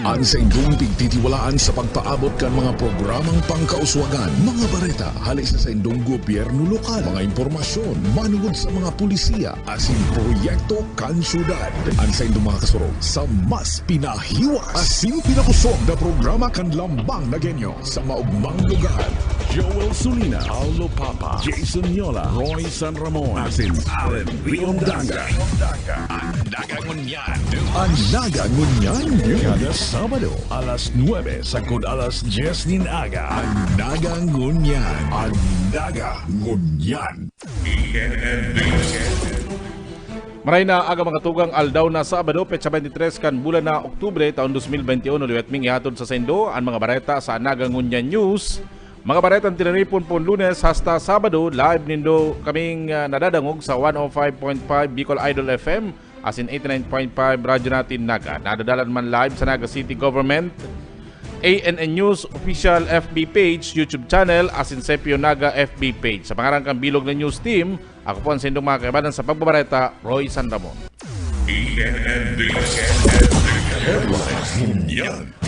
Ang sa inyong pagtitiwalaan sa pagpaabot kan mga programang pangkauswagan, mga bareta, halis sa inyong gobyerno lokal, mga impormasyon, manungod sa mga pulisiya, asin proyekto kan syudad. Ang sa inyong mga kasurog sa mas pinahiwas, asin pinakusog na programa kan lambang na genyo sa maugmang lugar. Joel Sulina, Paulo Papa, Jason Yola, Roy San Ramon, asin Allen Riondaga. Ang nagangunyan. Ang nagangunyan. Kada Sabado, alas 9, sagod alas 10 nin aga. Ang nagangunyan. Ang nagangunyan. Maray na aga mga tugang aldaw na Sabado, petsa 23 kan bulan na Oktubre taon 2021 ulit ming ihatod sa Sendo ang mga bareta sa Nagangunyan News. Mga baretang tinaripon po Lunes hasta Sabado, live nindo kaming nadadangog sa 105.5 Bicol Idol FM asin 89.5 radyo natin Naga. Nadadalan man live sa Naga City Government, ANN News official FB page, YouTube channel asin Sepio Naga FB page. Sa pangarang kang bilog na news team, ako po ang sindong mga kaibanan sa pagbabareta, Roy San Ramon.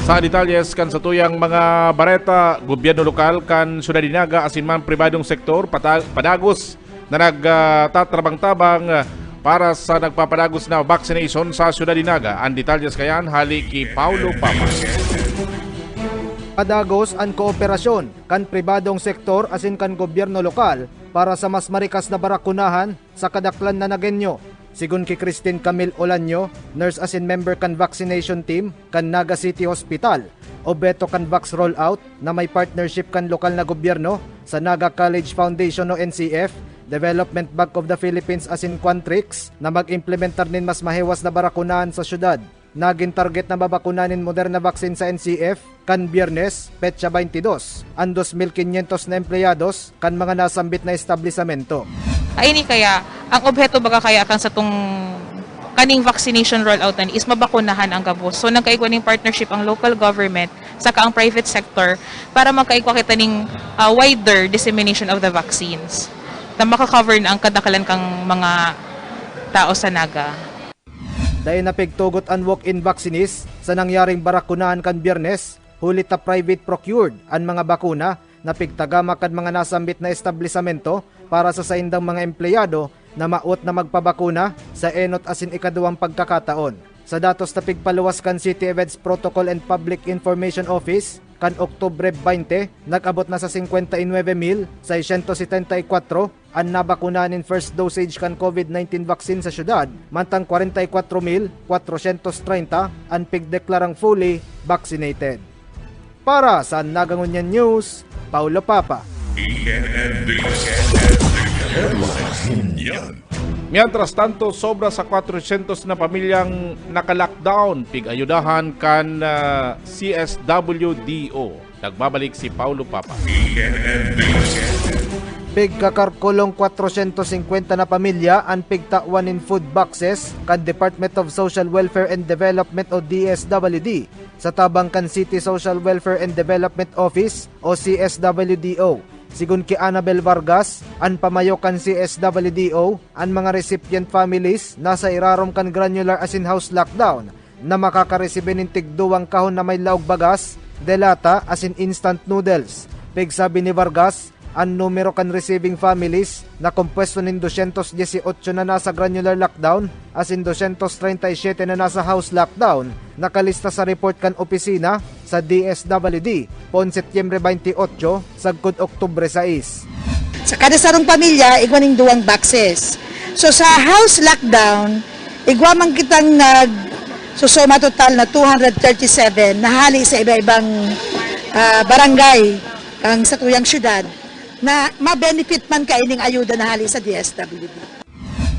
Sa detalyes kan sa tuyang mga bareta, gobyerno lokal kan syudad Naga asin man pribadong sektor padagos na nagtatrabang-tabang para sa nagpapadagos na vaccination sa syudad Naga. Ang detalyes kayan hali ki Paulo Papa. Padagos ang kooperasyon kan pribadong sektor asin kan gobyerno lokal para sa mas marikas na barakunahan sa kadaklan na Nagenyo. Sigun ki Christine Camille Olanyo, nurse asin member kan vaccination team kan Naga City Hospital, o Beto kan Vax Rollout na may partnership kan lokal na gobyerno sa Naga College Foundation o NCF, Development Bank of the Philippines asin Quantrix na mag-implementar nin mas mahewas na barakunahan sa syudad. Naging target na babakunanin Moderna vaccine sa NCF kan Biyernes, petsa 22, ang 2,500 na empleyados kan mga nasambit na establisamento. Ini kaya, ang objeto baga kaya kan sa tong kaning vaccination rollout na is mabakunahan ang gabos. So nagkaigwa ning partnership ang local government saka ang private sector para magkaigwa kita ning wider dissemination of the vaccines na makakover na ang kadakalan kang mga tao sa Naga. Dahil napigtugot ang walk-in vaccinis sa nangyaring barakunahan kan Biyernes, hulit na private procured ang mga bakuna na pigtagama kan mga nasambit na establisamento para sa saindang mga empleyado na maot na magpabakuna sa enot asin ikaduwang pagkakataon. Sa datos na pigpaluwas kan City Events Protocol and Public Information Office, kan Oktubre 20, nag-abot na sa 59,674 ang nabakunanin first dosage kan COVID-19 vaccine sa syudad, mantang 44,430 ang pigdeklarang fully vaccinated. Para sa Nagangunyan News, Paulo Papa. Mientras tanto, sobra sa 400 na pamilyang naka-lockdown, pig-ayudahan kan CSWDO. Nagbabalik si Paulo Papa. Pigkakarkulong 450 na pamilya ang pigtawan in food boxes kan Department of Social Welfare and Development o DSWD sa Tabangkan City Social Welfare and Development Office o CSWDO. Sigun ki Annabel Vargas, ang pamayo kan CSWDO, ang mga recipient families nasa irarom kan granular asin house lockdown na makakaresibe ng tigduwang kahon na may laog bagas, delata asin instant noodles. Pigsabi ni Vargas, ang numero kan receiving families na kompwesto ng 218 na nasa granular lockdown asin 237 na nasa house lockdown nakalista sa report kan opisina sa DSWD pon Setyembre 28 sagkod Oktubre 6. Sa kada sarong pamilya igwaning duwang boxes. So sa house lockdown igwa man kitang susoma total na 237 na hali sa iba-ibang barangay ang sa tuyang syudad na ma-benefit man kaining ayuda na hali sa DSWD.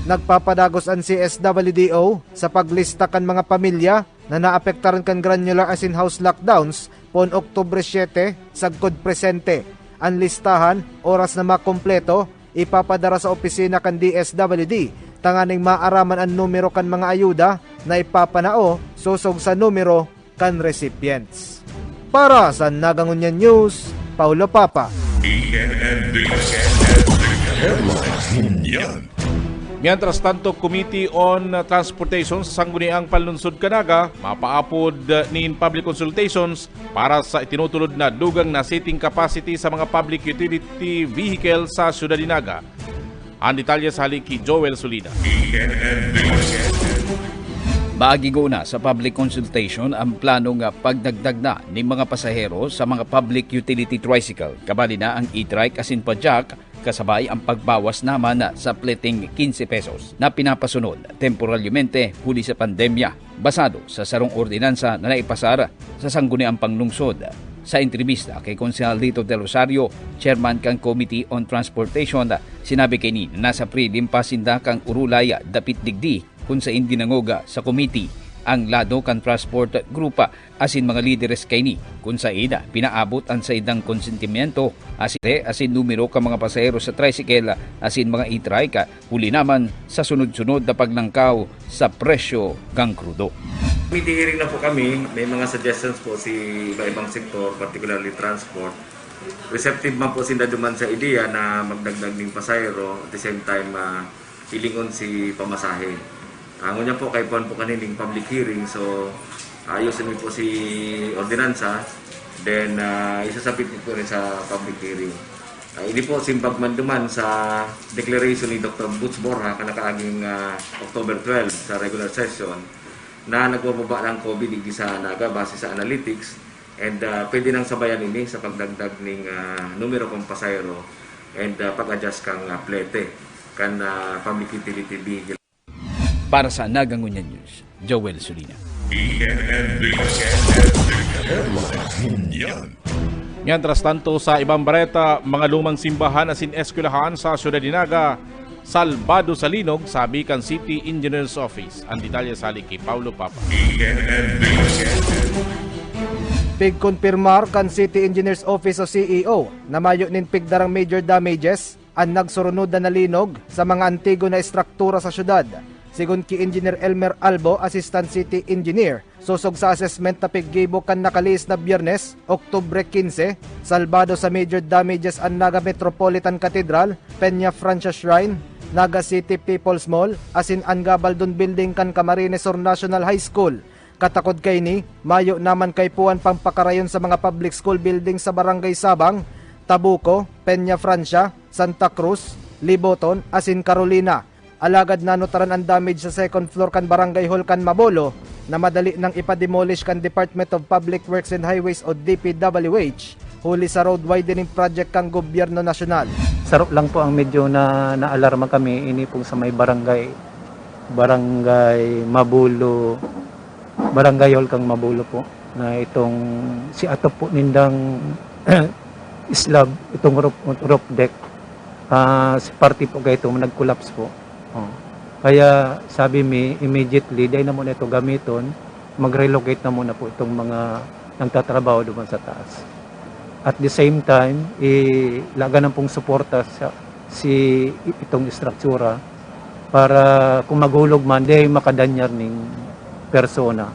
Nagpapadagos ang CSWDO sa paglista kan mga pamilya na naapektaran kan granular asin house lockdowns pon Oktubre 7 sagkod presente. Ang listahan, oras na makompleto, ipapadara sa opisina kan DSWD tanganing maaraman ang numero kan mga ayuda na ipapanao susog sa numero kan recipients. Para sa Nagangunyan News, Paulo Papa. Mientras tanto, Committee on Transportation sa Sangguniang Panlunsod Canaga mapaapod nin public consultations para sa itinutulod na dugang na seating capacity sa mga public utility vehicle sa Syudad Dinaga. Ang detalye sa haliki Joel Solida. Maagigo na sa public consultation ang planong pagdagdag na ng mga pasahero sa mga public utility tricycle. Kabali na ang e-trike asin padjak, kasabay ang pagbawas naman sa fleeting 15 pesos na pinapasunod temporalyamente huli sa pandemya basado sa sarong ordinansa na naipasara sa Sangguniang Panglungsod. Sa entrevista kay Konsehal Lito Del Rosario, Chairman kang Committee on Transportation, sinabi kini na nasa prelim pasinda kang urulay dapit digdi kung sa indinangoga sa committee ang lado kan transport grupa asin mga lideres kay ni kung sa ida pinaabot ang sa idang konsentimiento asin numero ka mga pasahero sa tricycle asin mga e-trike huli naman sa sunod-sunod na paglangkaw sa presyo kang krudo. Committee hearing na po kami, may mga suggestions po si iba-ibang sektor, particularly transport. Receptive man po sila duman sa ideya na magdagdag ng pasahero at the same time hilingon si pamasahe. Ang unya po kay po kanining public hearing, so ayusin po si ordinansa, then isasabit po rin sa public hearing. Hindi po simbag man duman sa declaration ni Dr. Butch Borja kanakaaging October 12 sa regular session na nagbababa ng COVID sa Naga base sa analytics, and pwede nang sabayan ini sa pagdagdag ng numero kong pasayro and pag-adjust kang plete kan public utility vehicle. Para sa Nagangunyan News, Joel Solina. Mientras tanto, sa ibang bareta, mga lumang simbahan asin eskwelahan sa Syudad Dinaga salbado sa linog, sabi kan City Engineers Office. Ang detalye sa haliki Paulo Papa. Pigkonfirmar kan City Engineers Office o CEO na mayo nin pigdarang major damages ang nagsurunod na nalinog sa mga antigo na estruktura sa syudad. Sigun ki Engineer Elmer Albo, Assistant City Engineer, susog sa assessment na piggibo kan nakalis na Biyernes, Oktubre 15, salbado sa major damages ang Naga Metropolitan Cathedral, Peña Francia Shrine, Naga City People's Mall, asin ang Gabaldon Building kan Camarines Sur National High School. Katakod kay ni, mayo naman kay puan pampakarayon sa mga public school building sa Barangay Sabang, Tabuco, Peña Francia, Santa Cruz, Liboton, asin Carolina. Alagad nanutaran ang damage sa second floor kan Barangay Hall kan Mabolo na madali nang ipademolish kan Department of Public Works and Highways o DPWH huli sa road widening project kang Gobyerno Nasyonal. Sarap lang po ang medyo na naalarma kami ini pong sa may barangay Mabulo, Barangay Hall kang Mabulo po na itong si atop po nindang slab, itong roof deck si party po kayo ito nag-collapse po. Kaya sabi mi immediately dahil na muna ito gamiton, mag-relocate na muna po itong mga nagtatrabaho doon sa taas. At the same time, ilaga na pong suporta si itong struktura para kung maghulog man, di makadanyar ng persona.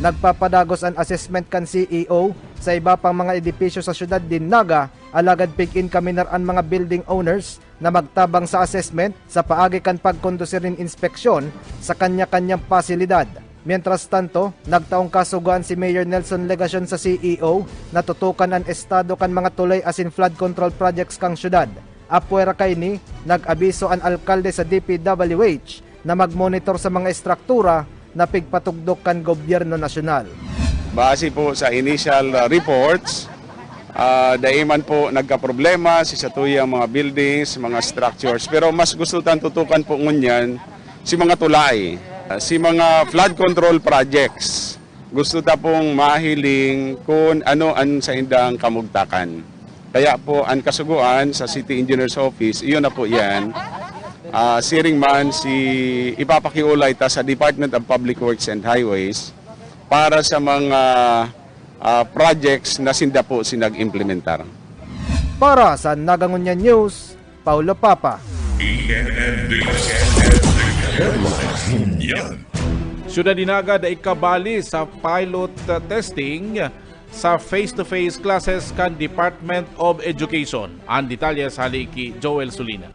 Nagpapadagos ang assessment kan CEO sa iba pang mga edipisyo sa syudad din Naga, alagad pig-in kaminar ang mga building owners na magtabang sa assessment sa paagi kan pagkondusirin inspeksyon sa kanya-kanyang pasilidad. Mientras tanto, nagtaong kasuguan si Mayor Nelson Legacion sa CEO na tutukan ang estado kan mga tulay asin flood control projects kang syudad. Apwera kay ni, nag-abiso ang alkalde sa DPWH na mag-monitor sa mga estruktura na pigpatugdok kan Gobyerno Nasyonal. Base po sa initial reports, daiman po nagka-problema sa tuyang mga buildings, mga structures. Pero mas gusto tang tutukan po ngunyan si mga tulay, si mga flood control projects. Gusto ta pong mahiling kung ano ang sa indang kamugtakan. Kaya po ang kasuguan sa City Engineers Office, iyon na po yan. Siring man si ipapakiulay ta sa Department of Public Works and Highways para sa mga projects na sinda po sinag-implementar. Para sa Nagangunyan News, Paulo Papa. Syudad Dinaga da ikabali sa pilot testing sa face-to-face classes kan Department of Education. Ang detalye sa haliki Joel Solina.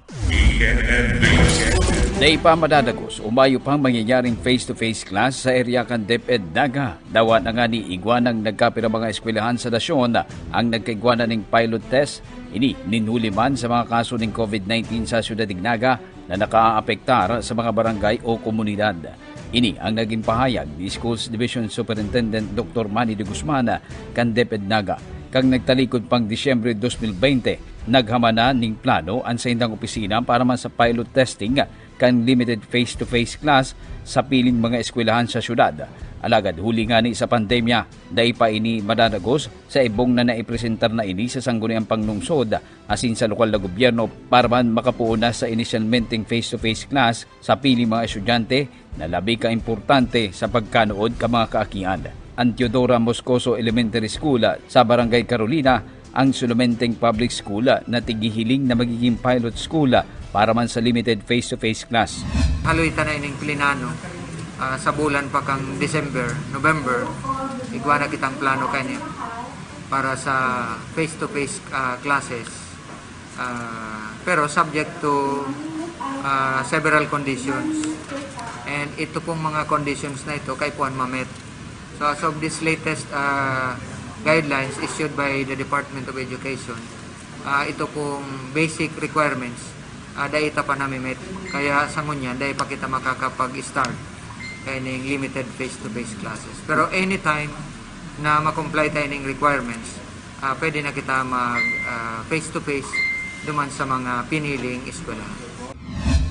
Naipa madadagos, umayo pang mangyayaring face-to-face class sa area kan DepEd Naga. Dawa na nga ni Iguanang nagkapira mga eskwelahan sa nasyon ang nagkaigwana ng pilot test. Ini ninhuli man sa mga kaso ng COVID-19 sa siyudad ng Naga na nakaapektar sa mga barangay o komunidad. Ini ang naging pahayag ni Schools Division Superintendent Dr. Manny de Guzman kan DepEd Naga. Kang nagtalikod pang Disyembre 2020, naghamana ning plano ang sa indang opisina para man sa pilot testing kan limited face-to-face class sa piling mga eskwelahan sa syudad. Alagad huli nga ni sa pandemya, dahil pa ini madadagos sa ibong na naipresentar na ini sa sangguniang panglungsod asin sa lokal na gobyerno para man makapuuna sa initial menting face-to-face class sa piling mga estudyante na labi ka importante sa pagkanood ka mga kaakian. Ang Teodora Moscoso Elementary School sa Barangay Carolina ang sulumenteng public school na tigihiling na magiging pilot school para man sa limited face-to-face class. Haloy na ining plinano sa bulan pa kang November, igwana kitang plano kanya para sa face-to-face classes. Pero subject to several conditions. And ito pong mga conditions na ito kay puan mamet. So as of this latest guidelines issued by the Department of Education, ito pong basic requirements dahil ita pa namin met. Kaya sa ngunyan, dahil pa kita makakapag-start kayong limited face-to-face classes. Pero anytime na makomply tayo ng requirements, pwede na kita mag face-to-face duman sa mga piniling eskwela.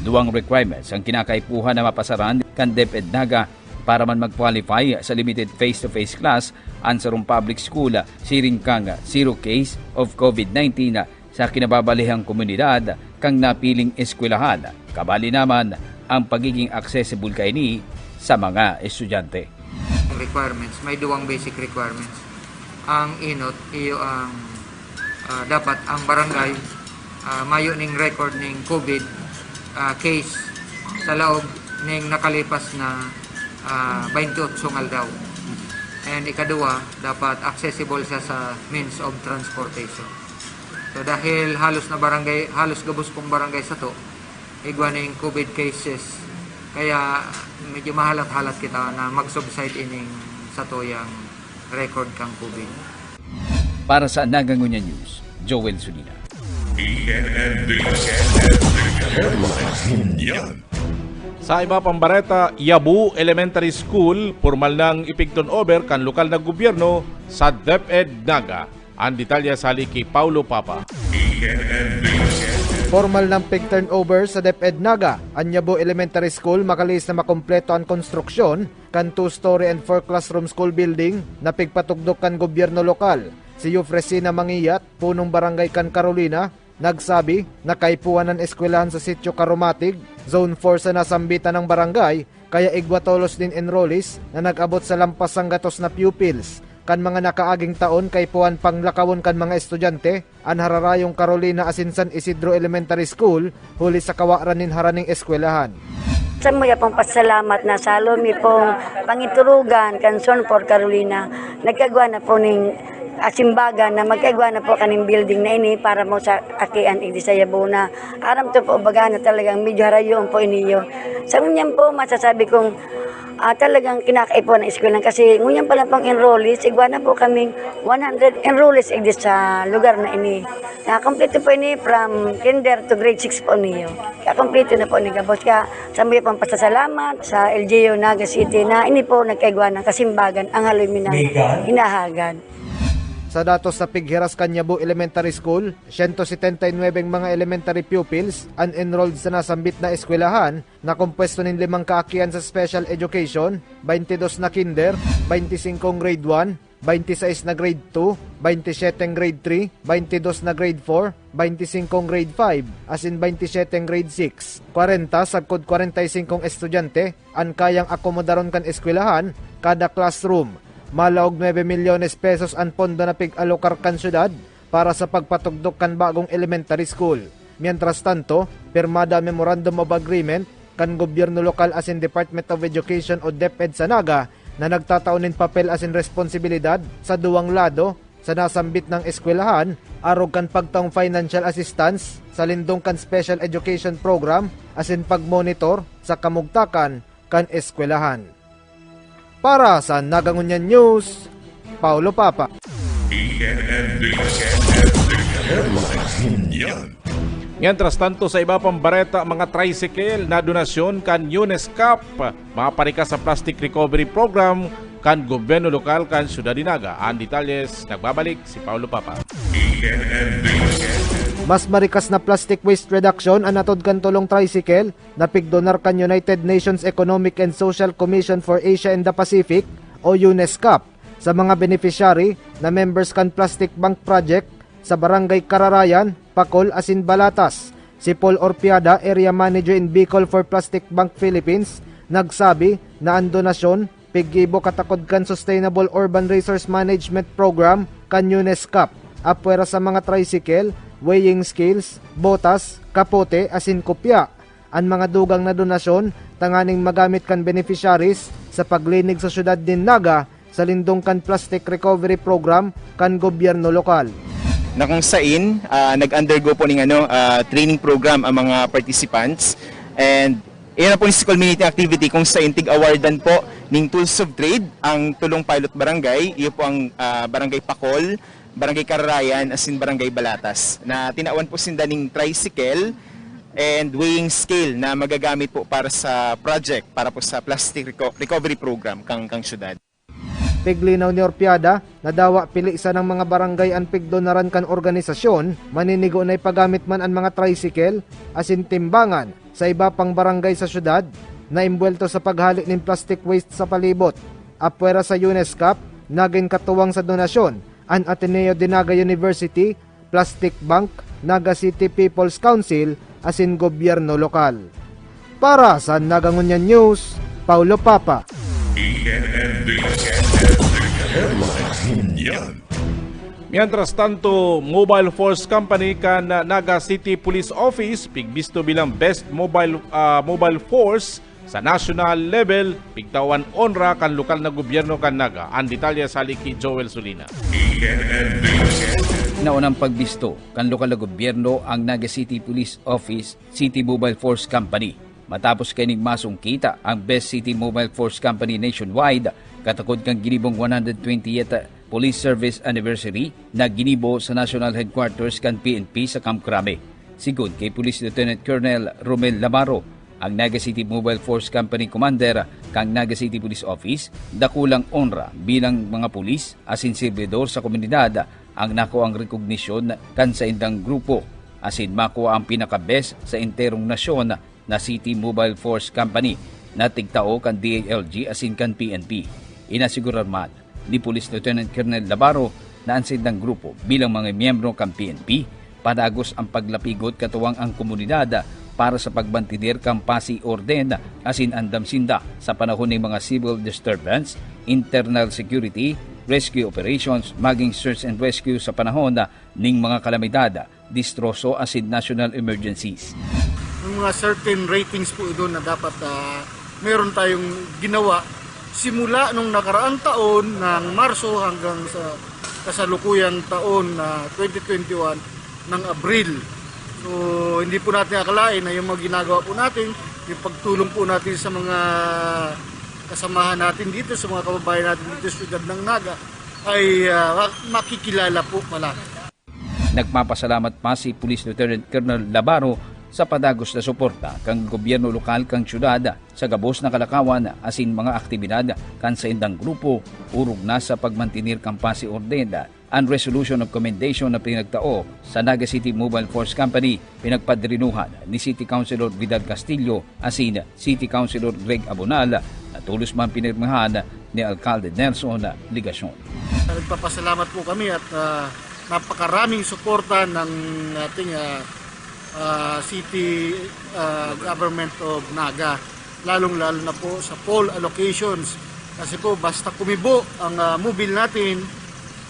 Duwang requirements ang kinakaipuhan na mapasaran kan DepEd Naga para man mag-qualify sa limited face-to-face class ang sarong public school siring kang zero case of COVID-19 sa kinababalihang komunidad kang napiling eskwelahan. Kabali naman ang pagiging accessible kaini sa mga estudyante. Requirements, may duwang basic requirements. Ang inot, iyo ang dapat ang barangay mayo ning record ning COVID case sa loob ning nakalipas na 28 aldaw. And ikaduwa, dapat accessible siya sa means of transportation. So dahil halos gabos pong barangay sa to, igwaning COVID cases, kaya medyo mahalat-halat kita na mag-subside ining sa to yung record kang COVID. Para sa Nagangunya News, Joel Sulina. Sa iba pang bareta, Yabu Elementary School, formal nang ipigton over kan lokal na gobyerno sa DepEd Naga. Ang detalya sa kay Paulo Papa. Formal ng pig turnover sa DepEd Naga. Ang Yabu Elementary School makalis na makompleto ang konstruksyon kan 2-story and 4 classroom school building na pigpatugdok kan gobyerno lokal. Si Yufresina Mangiyat, punong barangay kan Carolina, nagsabi na kaipuan ng eskwelahan sa Sitio Karumatig, Zone 4 sa nasambitan ng barangay, kaya igwatolos din enrollees na nag-abot sa lampas ang gatos na pupils. Kan mga nakaaging taon kay puan panglakawon kan mga estudyante, an hararayong Carolina asin San Isidro Elementary School, huli sa kawaran nin haraning eskwelahan. Sa mga pong pasalamat na salomi pong pangiturugan kan Zone 4 Carolina, nagkagawa na po ning asimbagan na magkagawa na po kaning building na ini para mo sa akian igdi sa Yabu na aram to po baga na talagang medyo harayon po iniyo. Sa ngunyan po masasabi kong talagang kinakaipon ng eskwelahan kasi ngunyan pala pang enrollees, igwa na po kaming 100 enrollees igdi sa lugar na ini. Na-complete po ini from kinder to grade 6 po niyo. Ka-complete na po ni Gabos. Kaya sa mga pang pasasalamat sa LGU Naga City na ini po nagkaigwa ng kasimbagan ang haloy minang hinahagan. Sa datos sa Pighiras Canyabu Elementary School, 179 mga elementary pupils unenrolled sa nasambit na eskwelahan na kompwesto ng 5 kaakian sa special education, 22 na kinder, 25 grade 1, 26 na grade 2, 27 grade 3, 22 na grade 4, 25 grade 5, asin 27 grade 6. 40 sagkod 45 estudyante ang kayang akomodaron kan eskwelahan kada classroom. Malaog 9 milyones pesos ang pondo na pig-alokar kan syudad para sa pagpatugdok kan bagong elementary school. Mientras tanto, pirmada Memorandum of Agreement kan gobyerno lokal asin Department of Education o DepEd sa Naga na nagtataunin papel asin responsibilidad sa duwang lado sa nasambit ng eskwelahan, arog kan pagtaong financial assistance sa lindong kan special education program asin pagmonitor sa kamugtakan kan eskwelahan. Para sa Nagangunyan News, Paulo Papa. Mientras tanto, sa iba pang bareta, mga tricycle na donasyon kan UNESCAP, mga parikas sa plastic recovery program kan gobyerno lokal kan Syudad Dinaga. Ang detalles, nagbabalik si Paulo Papa. Mas marikas na plastic waste reduction ang atod kan tulong tricycle na pigdonar kan United Nations Economic and Social Commission for Asia and the Pacific o UNESCAP sa mga beneficiary na members kan Plastic Bank Project sa Barangay Kararayan, Pacol, asin Balatas. Si Paul Orpiada, Area Manager in Bicol for Plastic Bank Philippines, nagsabi na ang donasyon piggibo katakod kan Sustainable Urban Resource Management Program kan UNESCAP apwera sa mga tricycle, weighing scales, botas, kapote, asin kopya. Ang mga dugang na donasyon tanganing magamit kan beneficiaries sa paglinig sa syudad din Naga sa lindong kan plastic recovery program kan gobyerno lokal. Na kung sain nag-undergo po ng training program ang mga participants, and iyan po yung community activity kung sain tig-awardan po ng Tools of Trade ang tulong pilot barangay. Iyo po ang Barangay Pacol, Barangay Kararayan, asin Barangay Balatas, na tinawan po sinda ng tricycle and weighing scale na magagamit po para sa project, para po sa plastic recovery program kang syudad. Piglinaw ni Orpiada na dawa pili isa ng mga barangay ang pigdonaran kan organisasyon, maninigo na ipagamit man ang mga tricycle asin timbangan sa iba pang barangay sa syudad na imbwelto sa paghali ng plastic waste sa palibot. Apwera sa UNESCAP, naging katuwang sa donasyon ang Ateneo de Naga University, Plastic Bank, Naga City People's Council, asin gobyerno lokal. Para sa Nagangunyan News, Paulo Papa. Mientras tanto, Mobile Force Company kan Naga City Police Office pigbisto bilang best mobile force sa national level, pigtawan onra kan lokal na gobyerno kan Naga. Ang detalye sa Liki Joel Sulina. Naunang pagbisto kan lokal na gobyerno ang Naga City Police Office City Mobile Force Company. Matapos kaning masungkita ang Best City Mobile Force Company nationwide, katakod kang ginibong 120th Police Service Anniversary na ginibo sa National Headquarters kan PNP sa Camp Crame. Sigod kay Police Lieutenant Colonel Romel Lamaro, ang Naga City Mobile Force Company Commander kang Naga City Police Office, dakulang onra bilang mga pulis asin serbidor sa komunidad ang nakuha ang rekognisyon kan sa indang grupo, asin makuha ang pinaka-best sa enterong nasyon na City Mobile Force Company na tigtao kan DALG asin kan PNP. Inasigurar man ni Police Lieutenant Colonel Labaro na ang sindang grupo bilang mga miyembro kan PNP padagos ang paglapigot katuwang ang komunidad para sa pagbantidir kan pasi orden asin andam sinda sa panahon ng mga civil disturbance, internal security, rescue operations, maging search and rescue sa panahon ng mga kalamidad, distroso asin national emergencies. Yung mga certain ratings po doon na dapat meron tayong ginawa simula nung nakaraang taon ng Marso hanggang sa kasalukuyang taon na 2021 ng Abril. So hindi po natin akalain na yung mga ginagawa po natin, yung pagtulong po natin sa mga kasamahan natin dito, sa mga kababayan natin dito sa siyudad ng Naga ay makikilala po malaki. Nagpapasalamat pa si Police Lieutenant Colonel Labaro sa padagos na suporta kang gobyerno lokal kang syudad sa gabos na kalakawan asin mga aktibidad kan sa indang grupo urog na sa pagmantinir kang pasi ordena ang resolution of commendation na pinagtao sa Naga City Mobile Force Company pinagpadrinuhan ni City Councilor Vidal Castillo asin City Councilor Greg Abonal na tulos man pinirmahan ni Alcalde Nelson Ligasyon. Nagpapasalamat po kami at napakaraming suporta ng ating City Government of Naga, lalong-lalo na po sa poll allocations. Kasi po basta kumibo ang mobile natin,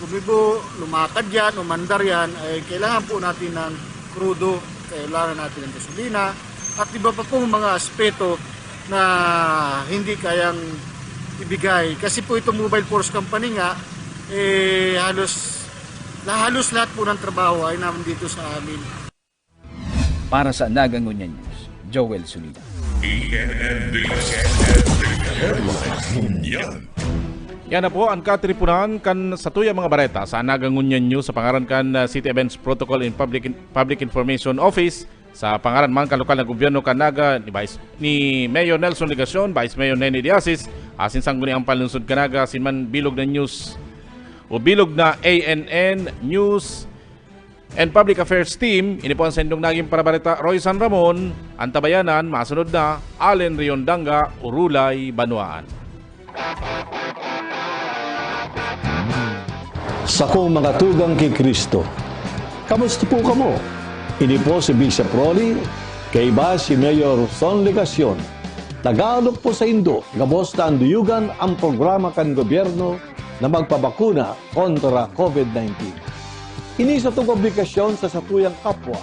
kumibo, lumakad yan, umandar yan, ay kailangan po natin ng krudo, kailangan natin ng gasolina, at iba pa pong mga aspeto na hindi kayang ibigay. Kasi po itong Mobile Force Company nga, halos halos lahat po ng trabaho ay naman dito sa amin. Para sa Nagangunyan News, Joel Sulina. Yan na po ang katripunan kan sa tuya mga bareta sa Nagangunyan News sa pangaran kan City Events Protocol in Public Information Office sa pangaran man kan lokal na gobyerno kan Naga ni Mayor Nelson Ligacion, Vice Mayor Nene Diasis, asin sang guni ang palunsod kanaga sinman bilog na news o bilog na ANN News and Public Affairs Team. Ini po ang sendong naging parabareta Roy San Ramon, ang tabayanan, masunod na Allen Riondanga, Urulay, Banwaan. Sa kong mga tugang kay Kristo, kamusta po kamo? Ini po si Bishop Rolly, kay ba si Mayor Son Ligacion. Tagalog po sa Indo, gabos na anduyugan ang programa kan gobyerno na magpabakuna kontra COVID-19. Ini sa itong obligasyon sa satuyang kapwa,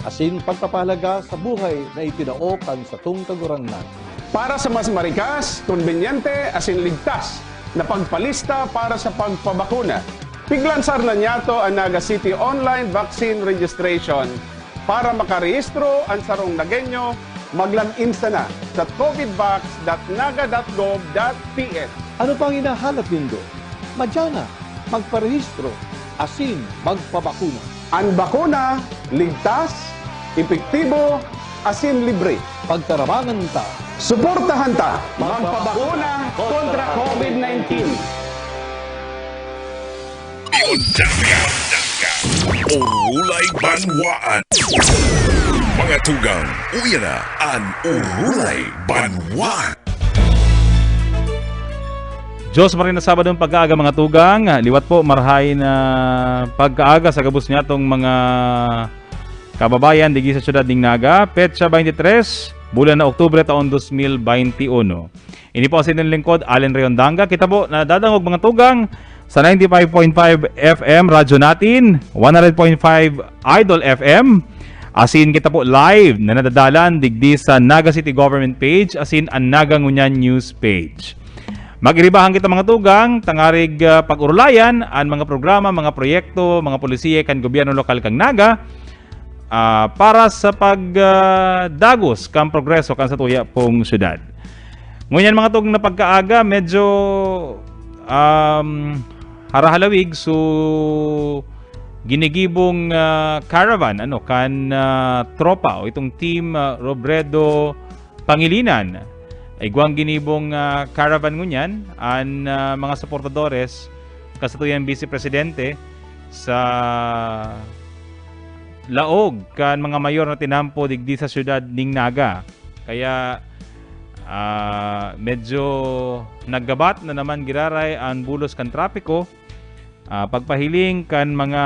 asin pagpapahalaga sa buhay na itinaokan sa itong kagurangnan. Para sa mas marikas, konbenyente, asin ligtas na pagpalista para sa pagpabakuna, piglansar na niyato ang Naga City Online Vaccine Registration para makarehistro ang sarong Nagenyo, maglan-insta na sa covidvax.naga.gov.ph. Ano pang hinahanap nindo? Madyana, magparehistro, asin magpabakuna. Ang bakuna, ligtas, epektibo, asin libre. Pagtarabangan ta, suportahan ta, magpabakuna kontra COVID-19. Urulay Banwaan. Mga tugang, uya na ang Urulay Banwaan. Diyos marin na Sabado ng pag-aaga mga tugang. Liwat po marhay na pag-aaga sa gabos niya itong mga kababayan digi sa siyudad ng Naga. Petsa 23, bulan na Oktubre taon 2021. Ini po ang lingkod, Allen Riondanga. Kita po na dadangog mga tugang sa 95.5 FM radyo natin, 100.5 Idol FM. Asin kita po live na nadadalan digdi sa Naga City Government page, asin ang Nagangunyan News page. Mag-iribahan kita mga tugang, tangarig pag-urulayan, ang mga programa, mga proyekto, mga polisiye kan gobyerno lokal kang Naga para sa pagdagos kang progreso kan sa tuya pong syudad. Ngunyan mga tugang na pagkaaga, medyo harahalawig so ginigibong caravan kan tropa o itong team Robredo Pangilinan ay guwang ginibong caravan ngunyan ang mga suportadores kasatuyang Vice Presidente sa laog kan mga mayor na tinampo digdi sa syudad ning Naga. Kaya medyo naggabat na naman giraray ang bulos kan trapiko. Pagpahiling kan mga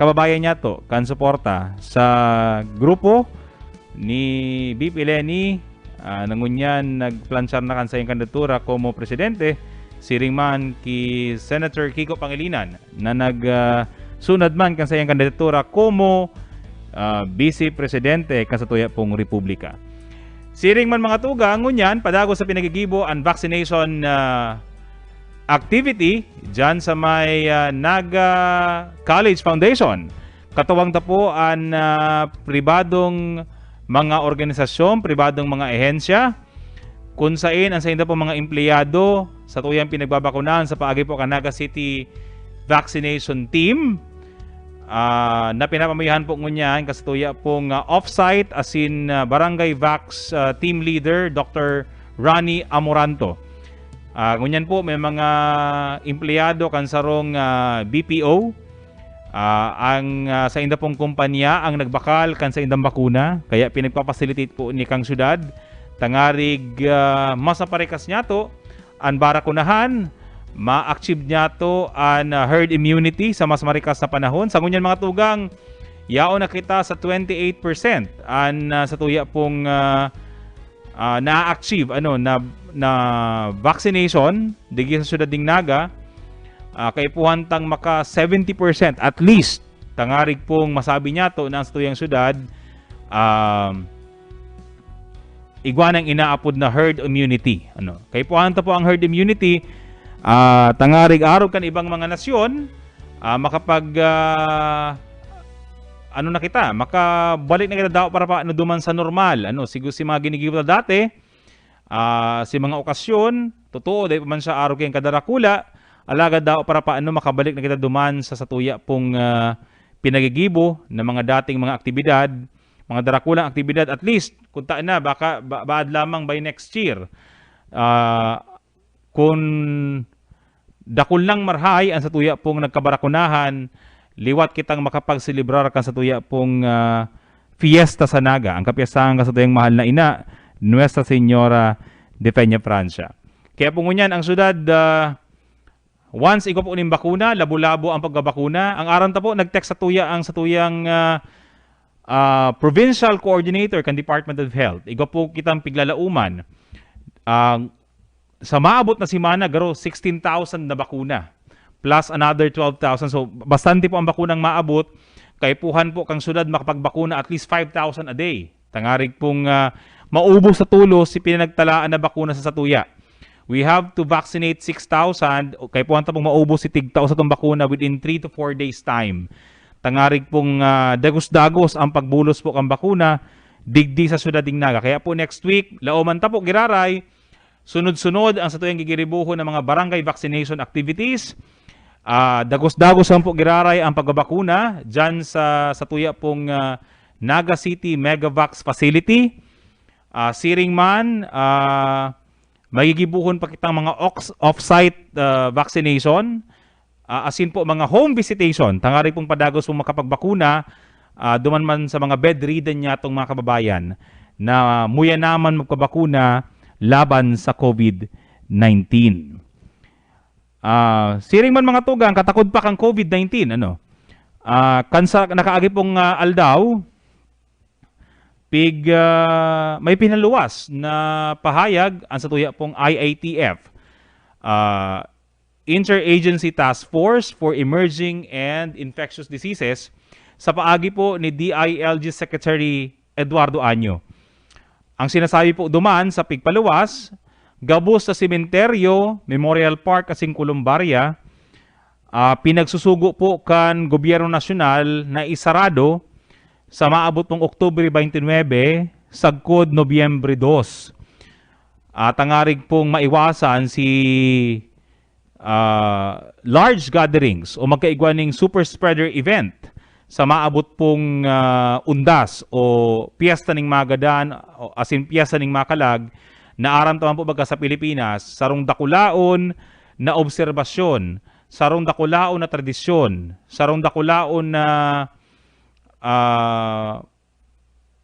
kababayan niya to kan suporta sa grupo ni BP Lenny nangunyan nagplansar na kan sa iyong kandidatura como presidente siring man ki Senator Kiko Pangilinan na nagsunad man kan sa iyong kandidatura como Vice Presidente kan sa tuya pong republika. Siring man mga tuga, ngunyan padago sa pinagigibo ang vaccination activity dyan sa may Naga College Foundation. Katuwang tapo ang pribadong mga organisasyon, pribadong mga ehensya, kung saan ang sa inyo po mga empleyado sa tuyang pinagbabakunahan sa paagi po ka Naga City Vaccination Team na pinapamayahan po ngunyan kasatuya pong off-site asin Barangay Vax Team Leader Dr. Ronnie Amoranto. Ngunyan po may mga empleyado kan sarong BPO ang sa inda pong kumpanya ang nagbakal kan sa indang bakuna kaya pinagpapasilitate po ni kang syudad tangarig mas naparikas niya to ang barakunahan ma-achieve niya to ang herd immunity sa mas marikas na panahon. Sa ngunyan mga tugang yaon na kita sa 28% ang sa tuya pong na-achieve na vaccination digi sa syudad ding Naga. Kaipuhan tang maka 70% at least tangarig pong masabi niya to na sa tuyang syudad igwanang inaapod na herd immunity. Kaipuhan ta po ang herd immunity tangarig araw kan ibang mga nasyon ano na kita, makabalik na kita daw para pa ano duman sa normal. Ano, siguro si mga ginigiwa dati, si mga okasyon, totoo, dahil pa man siya araw kayong kadarakula, alaga daw para pa ano makabalik na kita duman sa satuya pong pinagigibo ng mga dating mga aktibidad, mga darakulang aktibidad, at least, kung taan na, baka baad lamang by next year. Kung dakul lang marhay ang satuya pong nagkabarakunahan, liwat kitang makapagselebrar kan satuya pong fiesta sa Naga, ang kapiyasahan ka sa tuyang mahal na ina, Nuestra Señora de Peña Francia. Kaya po ngunyan, ang syudad, once ikaw po ning bakuna, labo-labo ang pagbabakuna. Ang aran ta po, nag-text sa tuyang provincial coordinator kan Department of Health. Ikaw po kitang piglalauman. Sa maabot na simana, garo 16,000 na bakuna. Plus another 12,000. So, bastante po ang bakunang maabot. Kaipuhan po kang syudad makapagbakuna at least 5,000 a day. Tangarig pong maubos sa tulos si pinagtalaan na bakuna sa satuya. We have to vaccinate 6,000. Kaipuhan ta pong maubos si tigtaw sa itong bakuna within 3 to 4 days time. Tangarig pong dagos-dagos ang pagbulos po kang bakuna digdi sa syudad ding Naga. Kaya po next week, lauman ta po giraray, sunod-sunod ang sa tuyang gigiribuho ng mga barangay vaccination activities. Dagos-dagos ang po giraray ang pagbabakuna dyan sa tuya pong Naga City Megavax Facility. Siring man, magigibuhon pa kitang mga off-site vaccination. Asin po mga home visitation, tangari pong padagos pong makapagbakuna, duman man sa mga bedridden niya itong mga kababayan na muya naman magpabakuna laban sa COVID-19. Siring man mga tugang, katakod pa kang COVID-19, ano? Kansa nakaagi pong aldaw, may pinaluwas na pahayag ang sa tuya pong IATF. Interagency Task Force for Emerging and Infectious Diseases sa paagi po ni DILG Secretary Eduardo Año. Ang sinasabi po duman sa pigpaluwas, gabos sa sementeryo, Memorial Park kasing Columbaria, pinagsusugo po kan gobyerno nasyonal na isarado sa maabot pong Oktubre 29, sagkod Nobyembre 2. Tangarig pong maiwasan si large gatherings o magkaigwaning super spreader event sa maabot pong undas o piyesta ning magadan o asin piyesta ning makalag na aram taman po baga sa Pilipinas sarong dakulaon na obserbasyon, sarong dakulaon na tradisyon, sarong dakulaon na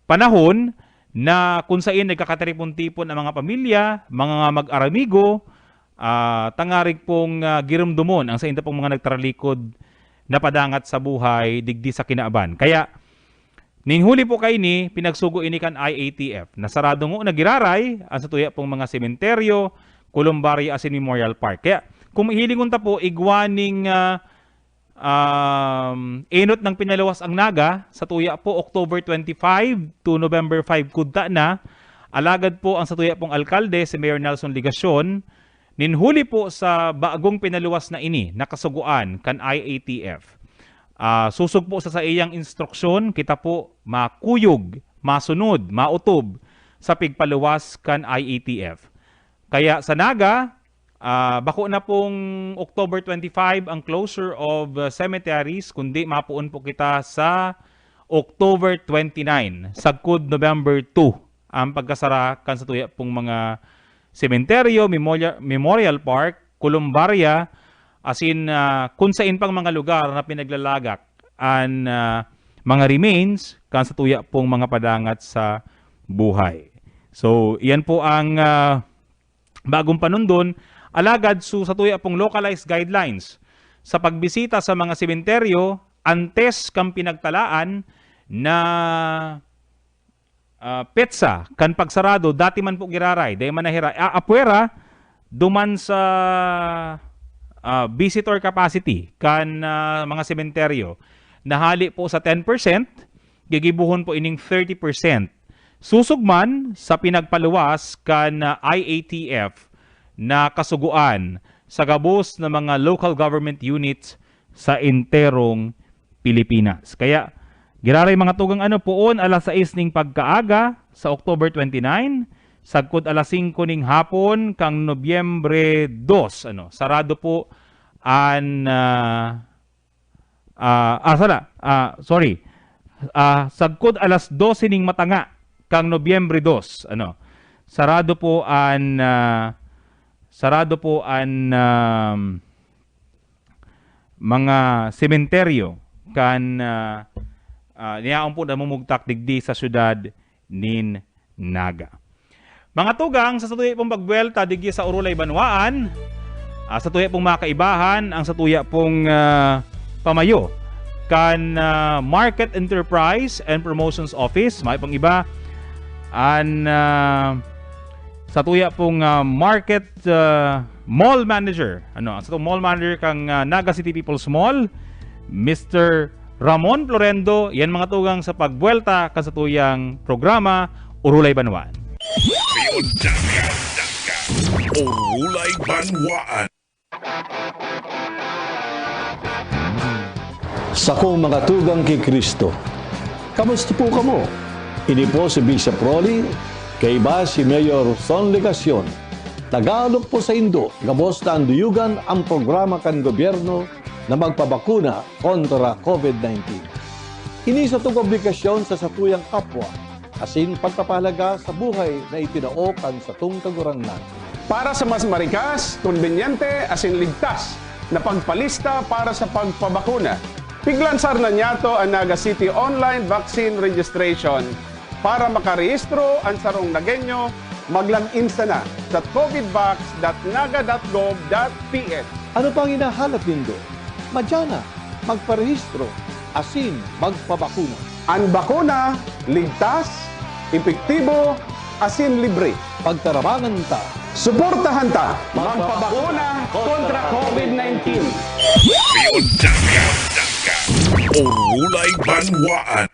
panahon na kung saan nagkakataripon-tipon ang mga pamilya, mga mag-aramigo, tangarig pong girumdumon ang sa inta pong mga nagtaralikod na padangat sa buhay digdi sa kinaaban. Kaya ninhuli po kay ni pinagsugo ini kan IATF. Nasarado ngo nagiraray ang sa tuya pong mga sementeryo, Columbaria asin Memorial Park. Kaya kung mahilingon ta po igwaning enot ng pinaluwas ang Naga sa tuya po October 25 to November 5 kudta na. Alagad po ang sa tuya pong alkalde si Mayor Nelson Ligacion. Ninhuli po sa bagong pinaluwas na ini, nakasuguan kan IATF. Susog po sa iyang instruksyon, kita po makuyog, masunod, mautob sa pigpaluwas kan IATF. Kaya sa Naga, bako na pong October 25 ang closure of cemeteries, kundi mapuon po kita sa October 29, sagkod November 2, ang pagkasara kan sa tuya pong mga sementeryo, Memorial Park, Columbaria, asin kung saan pang mga lugar na pinaglalagak ang mga remains kan sa tuya pong mga padangat sa buhay. So, iyan po ang bagong panundon. Alagad sa tuya pong localized guidelines sa pagbisita sa mga sementeryo antes kang pinagtalaan na petsa kan pagsarado dati man po giraray dahil manahira apwera duman sa visitor capacity kan mga sementeryo nahali po sa 10%, gigibuhon po ining 30%. Susugman sa pinagpaluwas kan IATF na kasuguan sa gabos ng mga local government units sa enterong Pilipinas. Kaya giraray mga tugang puon alas 6 ning pagkaaga sa October 29, sagkod alas 5 ning hapon kang Nobyembre 2. Sarado po an sagkod alas 12 ning matanga kang Nobyembre 2. Sarado po an mga sementeryo kan niyaon po na mumugtak digdi sa syudad nin Naga. Mga tugang, sa satuya pong pagbuelta digdi sa Urulay Banwaan, sa tuya pong makaibahan, ang satuya pong pamayo kan Market Enterprise and Promotions Office, may pong iba an sa tuya pong Market Mall Manager. Ang sa mall manager kang Naga City People's Mall, Mr. Ramon Florendo, yan mga tugang sa pagbuelta kan sa tuyang programa Urulay Banwaan. Urulay Banwaan. Sa kong mga tugang kay Kristo, kamusta po kamo? Ini po si Bishop Rolly, kay iba si Mayor Son Legacion. Tagalog po sa Indo, gabos na anduyugan ang programa kan gobyerno na magpabakuna kontra COVID-19. Ini sa itong obligasyon sa satuyang kapwa, asin pagpapahalaga sa buhay na itinaokan sa itong kagurangnan. Para sa mas marikas, konbenyente, asin ligtas na pagpalista para sa pagpabakuna, piglansar na niyato ang Naga City Online Vaccine Registration para makarehistro ang sarong Nagenyo, maglag-insa na sa covidvax.naga.gov.ph. Ano pang inahalap nindo? Madyana, magparehistro, asin magpabakuna. Ang bakuna, ligtas, epektibo, asin libre. Pagtarabangan ta, suportahan ta, magpabakuna kontra COVID-19. Urulay Banwaan.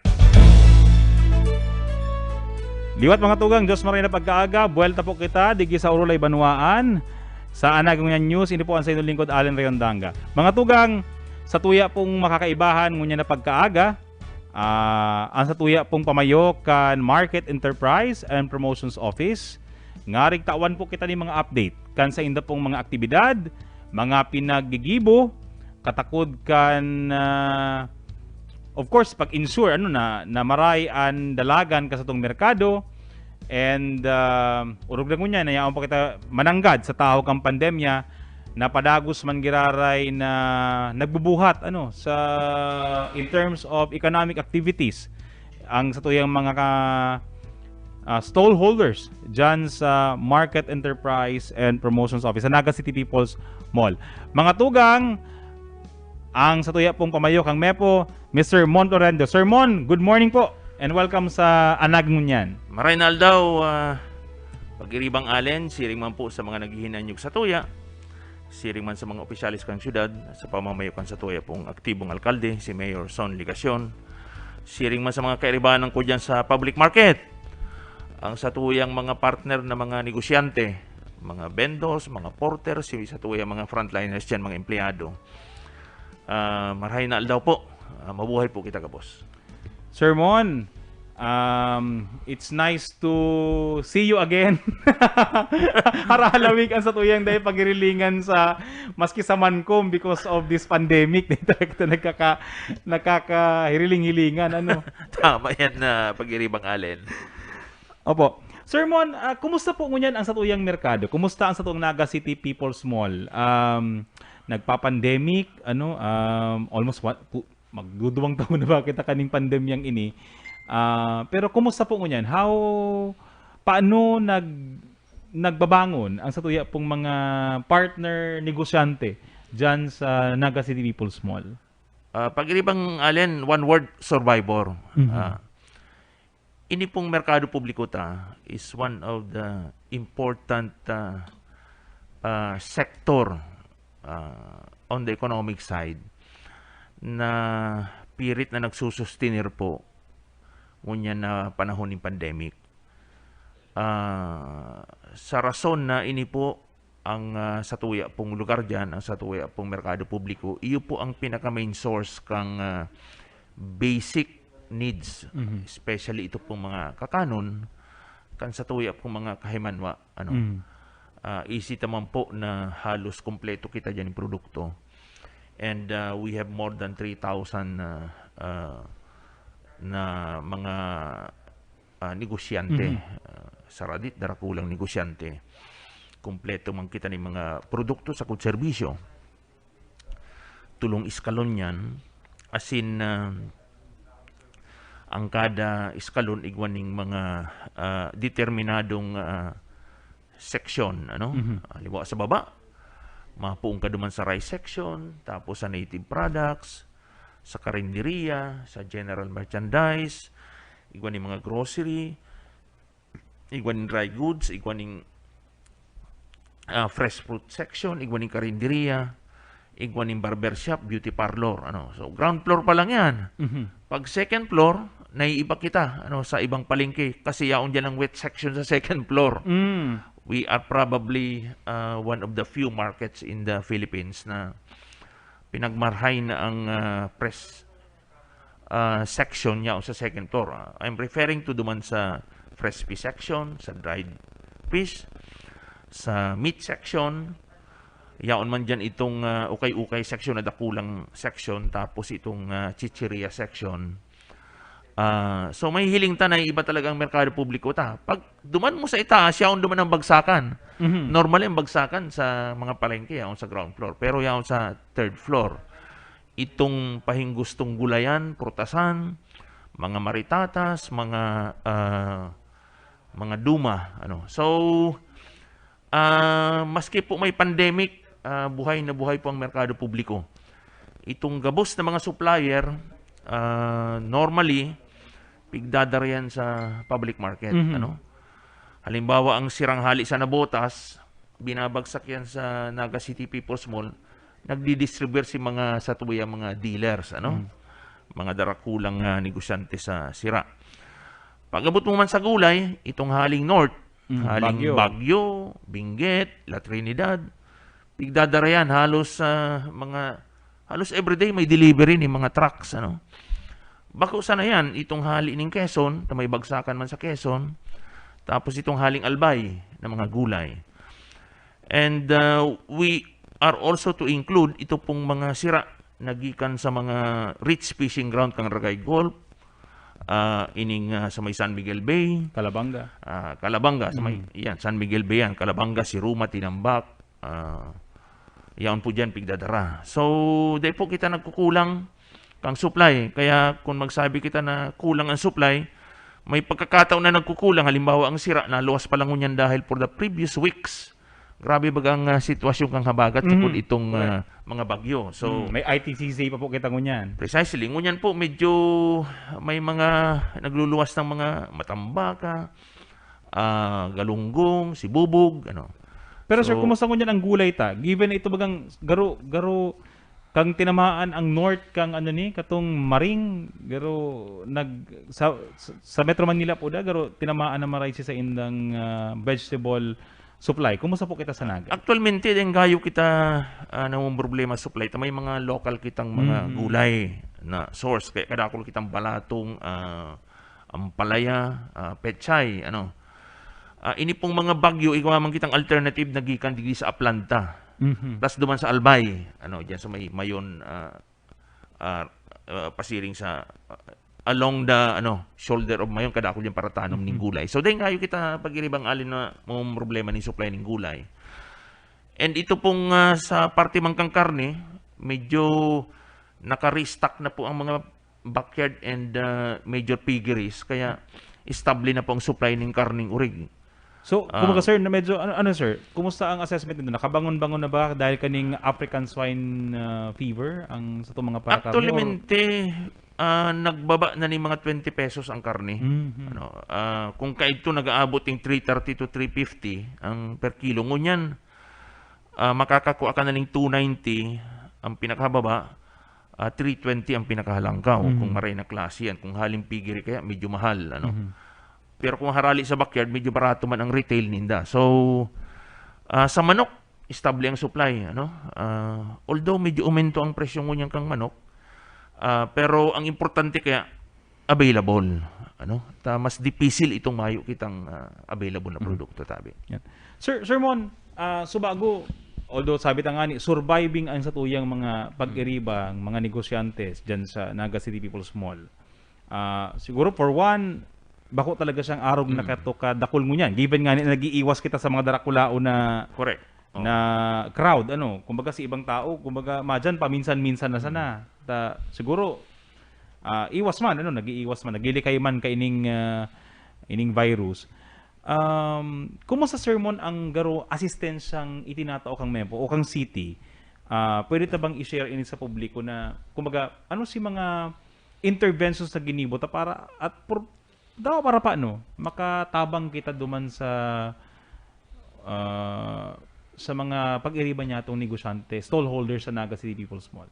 Liwat mga tugang, Diyos maray na pagkaaga, buwelta po kita, digi sa Urulay Banwaan. Sa Anagangunyan News, ini po ang sa inyong lingkod, Allen Rayondanga. Mga tugang, sa tuya pong makakaibahan ngunya na pagkaaga, ang sa tuya pong pamayo kan Market Enterprise and Promotions Office, ngarig tawan po kita ni mga update kan sa inda pong mga aktibidad, mga pinaggigibo, katakod kan of course pag-insure na maray an dalagan ka sa tong merkado. And urog lang niya, nayaan pa kita mananggad sa tao kang pandemya na padagos man giraray na nagbubuhat sa in terms of economic activities ang sa tuyang mga stallholders dyan sa Market Enterprise and Promotions Office sa Naga City People's Mall. Mga tugang, ang sa tuya pong pamayo kang Mepo, Mr. Mon Florendo. Sir Mon, good morning po. And welcome sa Anagangunyan. Maray na aldaw, pag-iribang Allen, siring man po sa mga naghihinanyog sa tuya, siring man sa mga opisyalis kang syudad, sa pamamayukan sa tuya pong aktibong alkalde, si Mayor Son Legacion, siring man sa mga kairibanan ko dyan sa public market, ang sa tuyang mga partner na mga negosyante, mga vendors, mga porters, sa tuyang mga frontliners dyan, mga empleyado. Maray na aldaw po, mabuhay po kita kapos. Sir Mon, it's nice to see you again. Harahalawig ang sa tuyang dahil pagirilingan sa maski sa Mancom because of this pandemic. Nakakahiriling-hilingan. Tama yan na pag-iribang Allen. Opo. Sir Mon, kumusta po ngunyan ang sa tuyang merkado? Kumusta ang sa tuyang Naga City People's Mall? Nagpa-pandemic, almost magduduwang taon na ba kita kaning pandemyang ini. Pero kumusta po ngunyan? Paano nagbabangon ang sa tuya pong mga partner negosyante dyan sa Naga City People's Mall? Pag-iribang Allen, one word, survivor. Ini pong merkado publiko is one of the important sector on the economic side na pirit na nagsusustinir po ngunyan na panahon ng pandemic. Sa rason na ini po ang satuya pong lugar dyan, ang satuya pong merkado publiko, iyo po ang pinaka-main source kang basic needs, especially ito pong mga kakanon, kan satuya pong mga kahimanwa. Easy naman po na halos kompleto kita dyan yung produkto. And we have more than 3,000 na mga negosyante. Saradit, darakulang negosyante. Kompleto man kita ni mga produkto sa serbisyo. Tulong iskalon yan. As in, ang kada iskalon igwaning mga determinadong section. Halimbawa sa baba, mapuong ka duman sa rice section, tapos sa native products, sa karinderiya, sa general merchandise, igwaning mga grocery, igwaning dry goods, igwaning fresh fruit section, igwaning karinderiya, igwaning barbershop, beauty parlor. So, ground floor pa lang yan. Pag second floor, naiiba kita sa ibang palengke kasi yaon dyan ang wet section sa second floor. We are probably one of the few markets in the Philippines na pinagmarhay na ang press section niya sa second floor. I'm referring to duman sa fresh fish section, sa dried fish, sa meat section, yaon man dyan itong ukay-ukay section na dakulang section, tapos itong chichiria section. So may hiling tanay, iba talagang merkado publiko ta. Pag duman mo sa itaas, yaon duman ang bagsakan. Normally ang bagsakan sa mga palengke, yaon sa ground floor. Pero yaon sa third floor. Itong pahinggustong gulayan, prutasan, mga maritatas, mga duma. So, maski po may pandemic, buhay na buhay po ang merkado publiko. Itong gabos na mga supplier, normally, pigdadarian sa public market. Halimbawa, ang siranghali sa Nabotas, binabagsak yan sa Naga City People's Mall, nagdi-distribute si mga satuya, mga dealers, mga darakulang negosyante sa sira. Pag-abot mo man sa gulay, itong haling North, haling Baguio, Benguet, La Trinidad, pigdadarayan halos halos everyday may delivery ni mga trucks. Bako sana yan, itong hali ng Quezon, na may bagsakan man sa Quezon, tapos itong haling Albay na mga gulay. And we are also to include ito pong mga sira nagikan sa mga rich fishing ground kang Ragay Gulf, ining sa may San Miguel Bay, Calabanga. Sa may San Miguel Bay yan, Calabanga, Siruma, Tinambak, yaon po dyan pigdadara. So, dahil po kita nagkukulang kang supply. Kaya kung magsabi kita na kulang ang supply, may pagkakataon na nagkukulang. Halimbawa ang sira, naluwas pa lang ngunyan dahil for the previous weeks. Grabe bagang sitwasyon kang habagat sa itong mga bagyo. So, may ITCZ pa po kita ngunyan. Precisely. Ngunyan po, medyo may mga nagluluwas ng mga matambaka, galunggong, sibubog, Pero sir, kumusta ngunyan ang gulay ta? Given ito bagang garo kang tinamaan ang north kang katong Maring garo sa Metro Manila po garo tinamaan na maray sa indang vegetable supply. Kumusta po kita sa Naga? Actualmente din gayo kita namong problema supply. May mga local kitang mga gulay na source. Kaya kadakol kitang balatong, ampalaya, pechay, ini pong mga bagyo, ikaw kitang alternative na gikan digdi sa Aplanta. Plus duman sa Albay, diyan sa may Mayon, pasiring sa along the shoulder of Mayon kadako diyan para tanom ning gulay. So din kayo kita pagiribang alin na mong problema ni supply ning gulay. And ito pong sa parte mangkang karne, medyo naka-restock na po ang mga backyard and major piggeries kaya estable na po ang supply ning karning urig. So, kumbaga sir, na medyo sir, kumusta ang assessment nito? Nakabangon-bangon na ba dahil kaning African swine fever ang sa itong mga parakarne? Actualmente, nagbaba na ni mga 20 pesos ang karne. Kung kaito nag-aabot ng 330 to 350 ang per kilo, ngunyan makakakuha ka na ng 290 ang pinakababa, 320 ang pinakahalangkaw kung maray na klase yan. Kung haling pigiri kaya medyo mahal. Pero kung harali sa backyard, medyo barato man ang retail ninda. So, sa manok, estable ang supply, ano? Although medyo umento ang presyo ngunyan kang manok, pero ang importante kaya available, ano? Mas difficile itong mayo kitang available na produkto tabi. Yan. Sir Mon, subago, although sabi ta nga ni, surviving ang satuyang mga pag-iribang, mga negosyantes dyan sa Naga City People's Mall. Siguro for one, bako talaga siyang arog na katoka dakol mo niyan. Given nga ni nagiiwas kita sa mga darakulao na correct na crowd, ano, kumbaga si ibang tao, kumbaga madyan paminsan-minsan na sana. Siguro iwas man, ano, nagiiwas man, nagilikay man ka ining virus. Kumusta sermon ang garo asistensyang itinatao kang mempo o kang city? Pwede ta bang i-share ini sa publiko na kumbaga ano si mga interventions na ginibot para at para paano makatabang kita duman sa mga pag-iriban niya itong negosyante, stallholders sa Naga City People's Mall?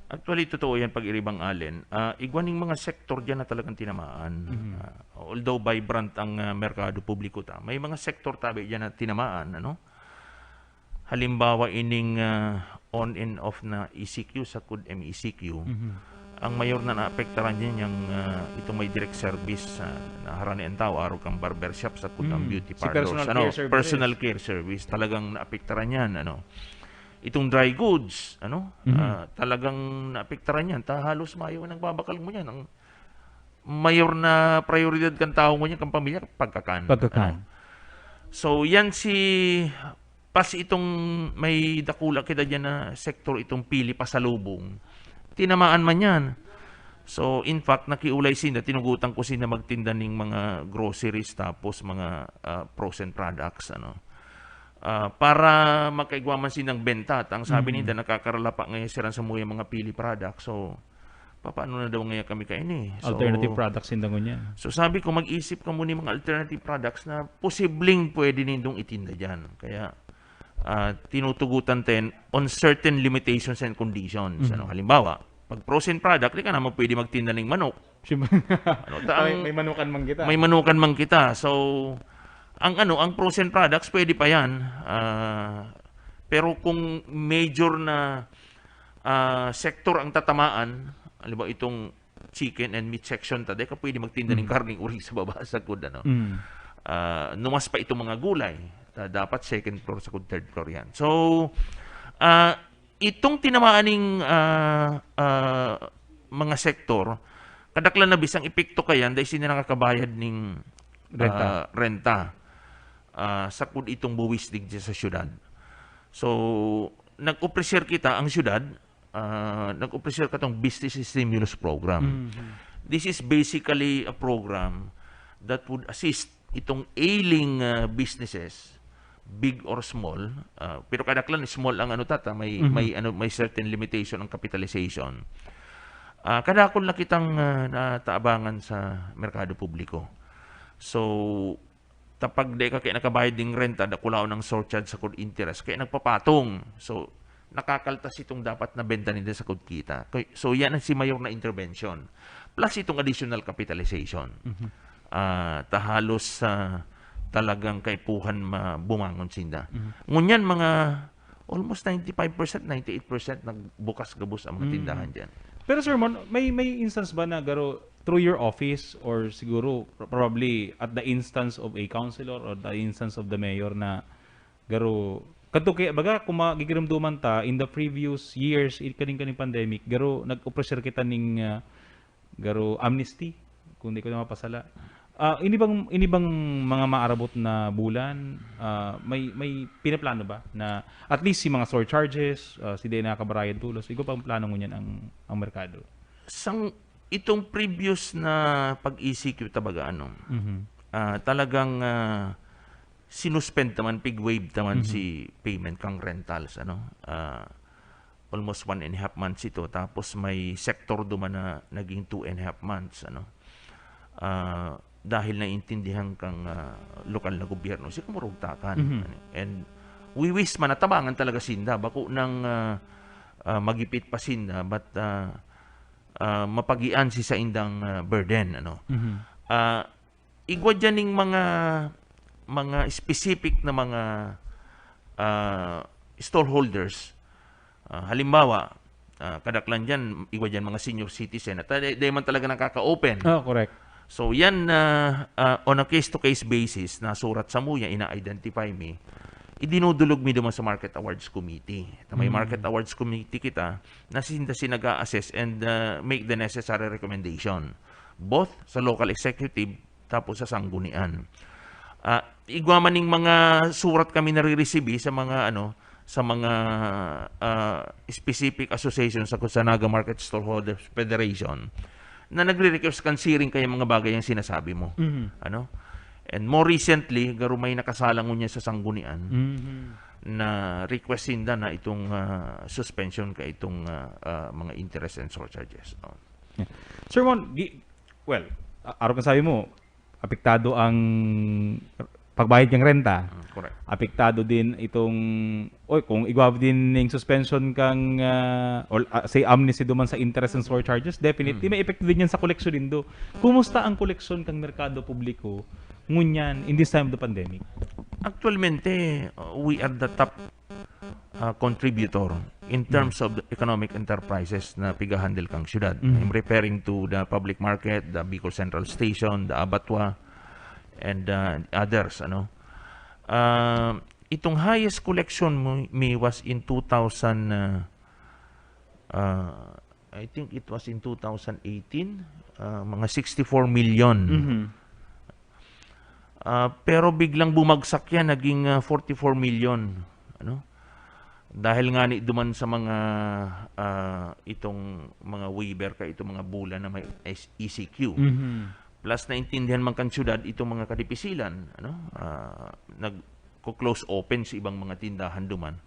Actually, totoo yan pag-iribang Allen. Igwaning mga sektor dyan na talagang tinamaan. Although vibrant ang merkado publiko ta, may mga sektor tabi dyan na tinamaan. Ano? Halimbawa, ining on and off na ECQ sa KUD MECQ, ang mayor na naapektaran niya yung itong may direct service na harani ang tao, araw kang barbershop sa KUD ang beauty parlors. Personal care service. Talagang naapektaran yan. Ano? Itong dry goods, ano? Talagang naapektaran yan. Halos mayo nagbabakal mo yan. Ang mayor na prioridad kang tao mo yan, kang pamilya, pagkakan. Ano? So, yan pas itong may dakula kita dyan na sektor, itong pili pasalubong. Tinamaan man yan. So, in fact, nakiulay sila, tinugutan ko sila magtinda ng mga groceries tapos mga frozen products, ano? Para makaigwaman silang benta. At ang sabi nila, nakakaralapa ngayon sila sa mga pili products. So, paano na daw ngayon kami kaini? So, alternative products in dangon yan. So, sabi ko, mag-isip ka muna mga alternative products na posibleng pwede nindong itinda dyan. Kaya, tinutugutan din on certain limitations and conditions. Ano, halimbawa, pag frozen product, di ka naman pwede magtinda ng manok. May manukan man kita. May manukan man kita. So, ang frozen products, pwede pa yan. Pero kung major na sector ang tatamaan, halimbawa itong chicken and meat section, di ka pwede magtinda ng karning uri sa baba sa KUD. Ano? Numas pa itong mga gulay. Dapat second floor sa KUD, third floor yan. So, itong tinamaaning mga sektor, kadaklan na bisang epekto kayan dahil sila nakakabayad ng renta. Sa KUD itong buwisdig sa syudad. So, nag-upresir kita ang syudad, nag-upresir ka itong Business Stimulus Program. This is basically a program that would assist itong ailing businesses, big or small, pero kadaklan small ang may certain limitation ang capitalization. Kadakol na kitang nataabangan sa merkado publiko. So, tapag di ka kaya nakabayad ng renta, nakulao ng surcharge sa KUD interest, kaya nagpapatong. So, nakakaltas itong dapat na benta nila sa KUD kita. So, yan ang si mayor na intervention. Plus itong additional capitalization. Halos talagang kaipuhan bumangon sinda. Ngunyan mga almost 95%, 98% nagbukas gabos ang mga tindahan dyan. Pero Sir Mon, may instance ba na garo through your office or siguro probably at the instance of a councilor or the instance of the mayor na garo kadto kay baga kung magigiramduman ta in the previous years kaning pandemic garo nag-offer kita ning garo amnesty kung di ko na mapasala. Ini bang mga maarabot na bulan may pinaplano ba na at least si mga surcharges si di nakakabarayad tulos igo pang plano ngunyan ang merkado itong previous na pag-ECQ tabaga talagang sinuspend naman pig wave naman si payment kang rentals almost 1.5 months ito tapos may sector duman na naging 2.5 months dahil naintindihan kang lokal na gobyerno si kumurugtakan and we wish man natabangan talaga sinda bako nang magipit pa sinda but mapagian si sa indang burden igwa dyan ng mga specific na mga stallholders, halimbawa, kadaklan dyan, iwa dyan mga senior citizen, at di man talaga nakaka-open. Correct. So yan, on a case-to-case basis, nasurat sa MUYA, ina-identify me, idinudulog mi duman sa Market Awards Committee. May Market Awards Committee kita na sinaga-assess and make the necessary recommendation. Both sa local executive tapos sa sanggunian. Igwa maning mga surat kami nare-receive sa mga sa mga specific association sa Naga Market Stallholders Federation na nagre-request kansiring kaya mga bagay yung sinasabi mo. And more recently, garumay nakasalang niya sa sanggunian na requestin na itong suspension ka itong mga interest and surcharges. Sir Mon, araw kan sabi mo, apektado ang pagbayad ng renta. Correct. Apektado din itong, kung igwab din ng suspension kang, say amnesty duman sa interest and surcharges, definitely may epekto din yan sa koleksyon din do. Kumusta ang koleksyon kang merkado publiko ngunyan in this time of the pandemic? Actualmente, we are the top contributor in terms of the economic enterprises na pigahandle kang syudad. I'm referring to the public market, the Bicol Central Station, the Abattoir, and others. Itong highest collection mo was in 2000, I think it was in 2018, mga 64 million. Pero biglang bumagsak yan, naging 44 million. Dahil nga ni duman sa mga itong mga waiver ka, itong mga bulan na may ECQ. Plus naintindihan man kan syudad itong mga kadipisilan, nagko-close open sa ibang mga tindahan duman.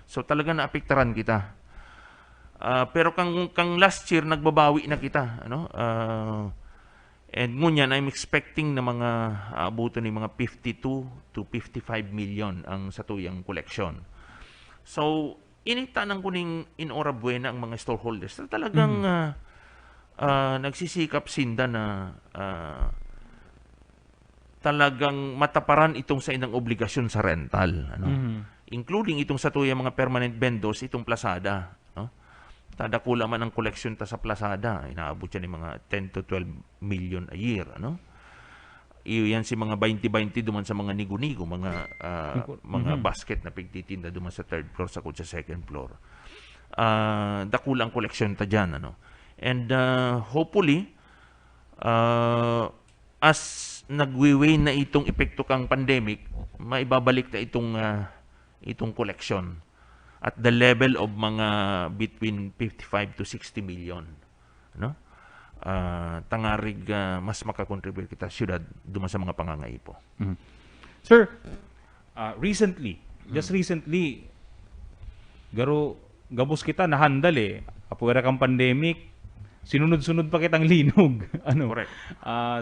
So talaga naapektaran kita. Pero kang last year nagbabawi na kita, and ngunyan, I'm expecting na mga abuto ni mga 52 to 55 million ang satuyang koleksyon. So, initanan ko ning in ora buena ang mga stallholders na talagang nagsisikap sinda na talagang mataparan itong sa inang obligasyon sa rental. Including itong satuyang mga permanent vendors, itong plasada. Tadakula man ang koleksyon ta sa plasada, inaabot yan ng mga 10 to 12 million a year. Iyan si mga 20-20 duman sa mga nigo-nigo, mga basket na pigtitinda duman sa third floor sa second floor. Dakula ang koleksyon ta dyan. And hopefully, as nagwiway na itong epekto kang pandemic, maibabalik na itong koleksyon at the level of mga between 55 to 60 million. Tangarig mas makakontribute kita syudad duman sa mga pangangaipo. Sir, just recently, gabos kita nahandal apuera kang pandemic, sinunod-sunod pa kitang linog. Correct.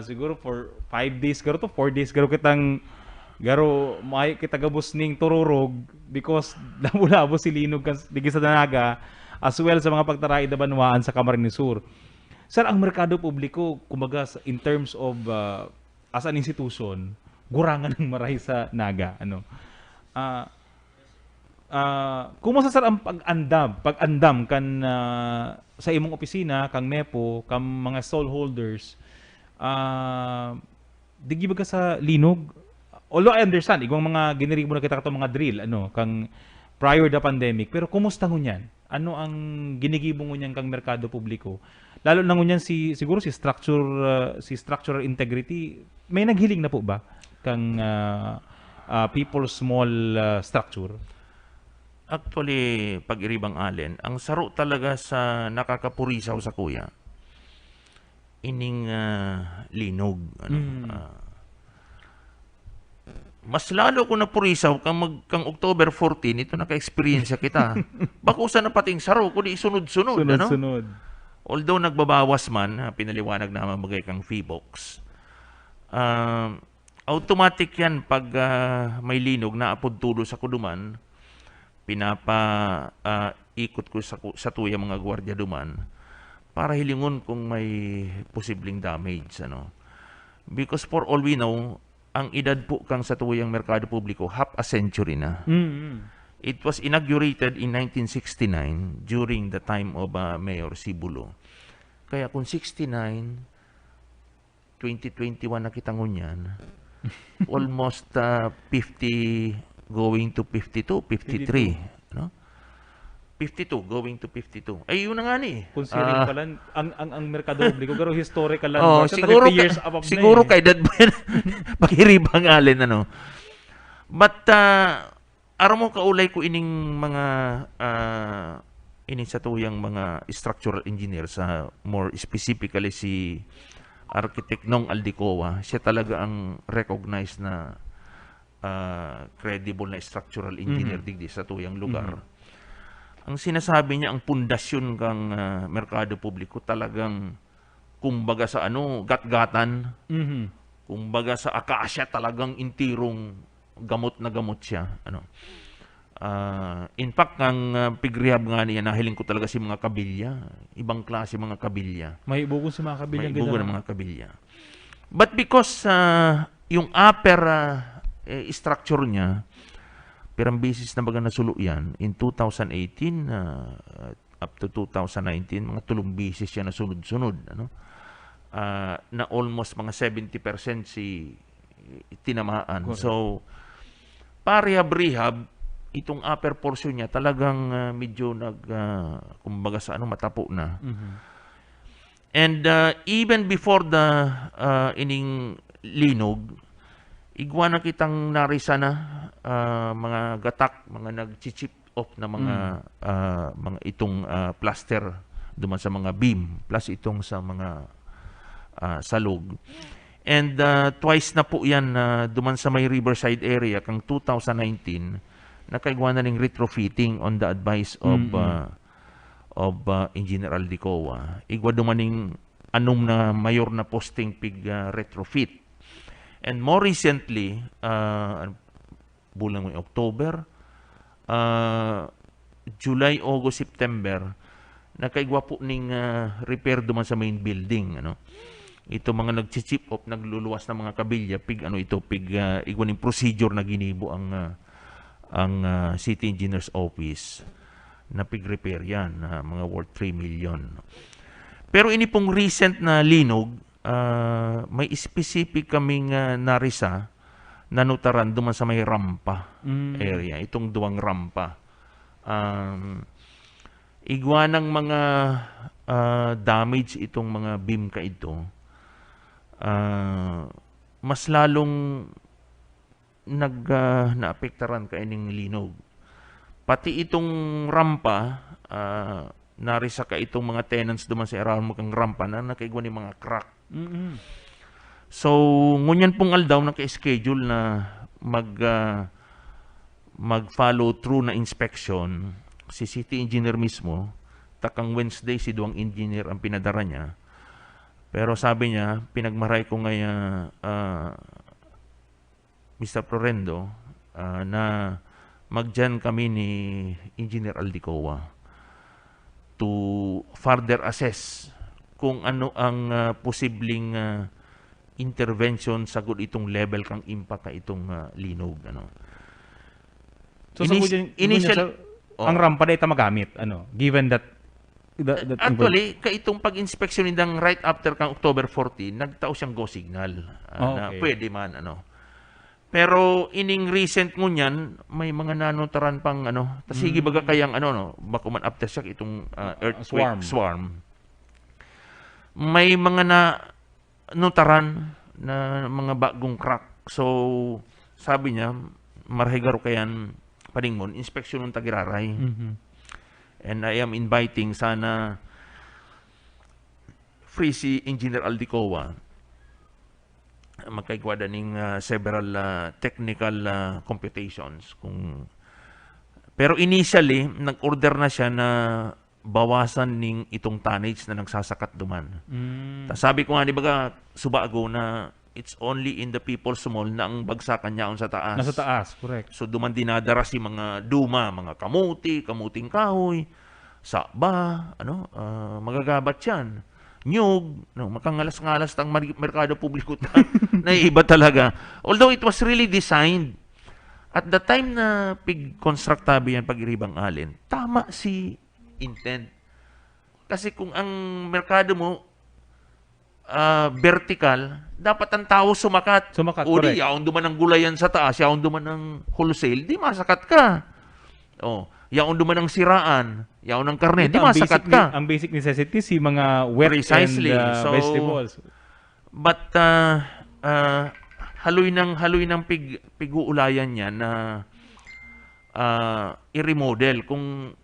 Siguro for 5 days, 4 days, kitang may kita gabos ning tururog because labo-labo si linog digi sa Danaga as well sa mga pagtaray da banwaan sa Camarines Sur. Sir, ang merkado publiko, kumbaga in terms of as an institution, gurangan ng maray sa Naga. Kumusta sir ang pag-andam kan sa imong opisina, kang NEPO, kang mga stallholders, digi ba ka sa linog? Although I understand, igwang mga giniribo na kita mga drill, kang prior the pandemic, pero kumusta ngunyan? Ano ang ginigibo ngunyan kang merkado publiko? Lalo na ngunyan siguro si structural integrity, may naghiling na po ba kang people's small structure? Actually, pag-iribang Allen, ang saro talaga sa nakakapurisaw sa kuya, ining linog. Mas lalo ko napurisaw kang October 14, ito naka-experience kita. Bakusa na pating saro, kundi sunod-sunod. Sunod-sunod. Although nagbabawas man, pinaliwanag naman bagay kang fee-box. Automatic yan pag may linog na apod tulo sa kuduman, ikot ko sa tuya mga gwardiya duman para hilingon kung may posibleng damage. Because for all we know, ang edad po kang sa tuyang merkado publiko, half a century na. It was inaugurated in 1969 during the time of Mayor Sibulo. Kaya kung 69, 2021 na kitang ngunyan, almost 50 going to 52, 53. No? 52 going to 52. Ay, yun na nga ni. Considering pala, ang merkado publiko, pero historical lang. Siguro, 30 years above siguro na kay Dad Ben, pakiribang alin, ano. But, aram mo kaulay ko ining mga ining sa tuyang mga structural engineers, more specifically si Architect Nong Aldicoa. Siya talaga ang recognized na credible na structural engineer digdi sa tuyang lugar. Ang sinasabi niya, ang pundasyon kang merkado publiko talagang kumbaga sa gatgatan, kumbaga sa akasya talagang intirong gamot na gamot siya. In fact, ang pigrehab nga niya, nahiling ko talaga si mga kabilya, ibang klase mga kabilya. May ibugon si mga kabilya. May ibugon ng mga kabilya. But because yung upper structure niya, pirang basis na baga nasulu yan, in 2018 up to 2019, mga 3 basis siya na sunod-sunod. Na almost mga 70% si tinamaan. Correct. So, parehab-rehab, itong upper portion niya talagang medyo kumbaga sa matapo na. And even before the ining linog, igwa na kitang narisa na mga gatak, mga nag-chip off na mga itong plaster duman sa mga beam plus itong sa mga salog. And twice na po yan duman sa may Riverside area kang 2019 nakaigwa na ng retrofitting on the advice of Engineer Aldicoa. Igwa dumaning na mayor na posting pig retrofit. And more recently, bulan mo October, July, August, September, nakaigwa po ning repair duman sa main building. Ito mga nag-chip off, nagluluwas na mga kabilya, pig igwa ning procedure na ginibo ang City Engineer's Office na pig repair yan, mga worth 3 million. Pero ini pong recent na linog, may specific kaming narisa na nutaran duman sa may rampa area, itong duwang rampa. Igwa ng mga damage itong mga beam ka ito. Mas lalong naapektaran ka ining linog. Pati itong rampa, narisa ka itong mga tenants duman sa around mo kang rampa na nakaigwa ni mga crack. So, ngunyan pong aldaw naka-schedule na mag-follow through na inspection si city engineer mismo. Takang Wednesday si duwang engineer ang pinadara niya. Pero sabi niya, pinagmaray ko ngaya Mr. Florendo na magdyan kami ni Engineer Aldicoa to further assess kung ano ang posibleng intervention sa good itong level kang impact ka itong linog. So, initial, ang rampa na ito magamit, given that actually, itong pag-inspection nindang right after kang October 14, nagtao siyang go signal na pwede man, Pero ining recent ngunyan, may mga nanotaran pang sige baga kayang bakuman aftershock itong earthquake swarm. May mga notaran na mga bagong crack. So, sabi niya, marhigaro kayan paningmon, inspeksyon ng tagiraray. And I am inviting sana free si Engineer Aldicoa magkaigwada ning several technical computations. Pero initially, nag-order na siya na bawasan ning itong tonnage na nagsasakat duman. Sabi ko nga, di ba, subago na it's only in the People's Mall na ang bagsakan niya sa taas. Nasa taas, correct. So, duman dinadara si mga duma, mga kamuting kahoy, saba, magagabat yan. Nyug, makangalas-ngalas tang merkado publiko na iba talaga. Although it was really designed at the time na pig-constructabi yan pag-iribang alin, tama si intent. Kasi kung ang merkado mo vertical, dapat ang tao sumakat. O di, yaon duman ng gulayan sa taas, yaon duman ng wholesale, di masakat ka. Yaon duman ng siraan, yaon ng karne, di masakat ka. Ang basic necessity, si mga wet Precisely. and vegetables. But haloy ng pig-uulayan niya na i-remodel kung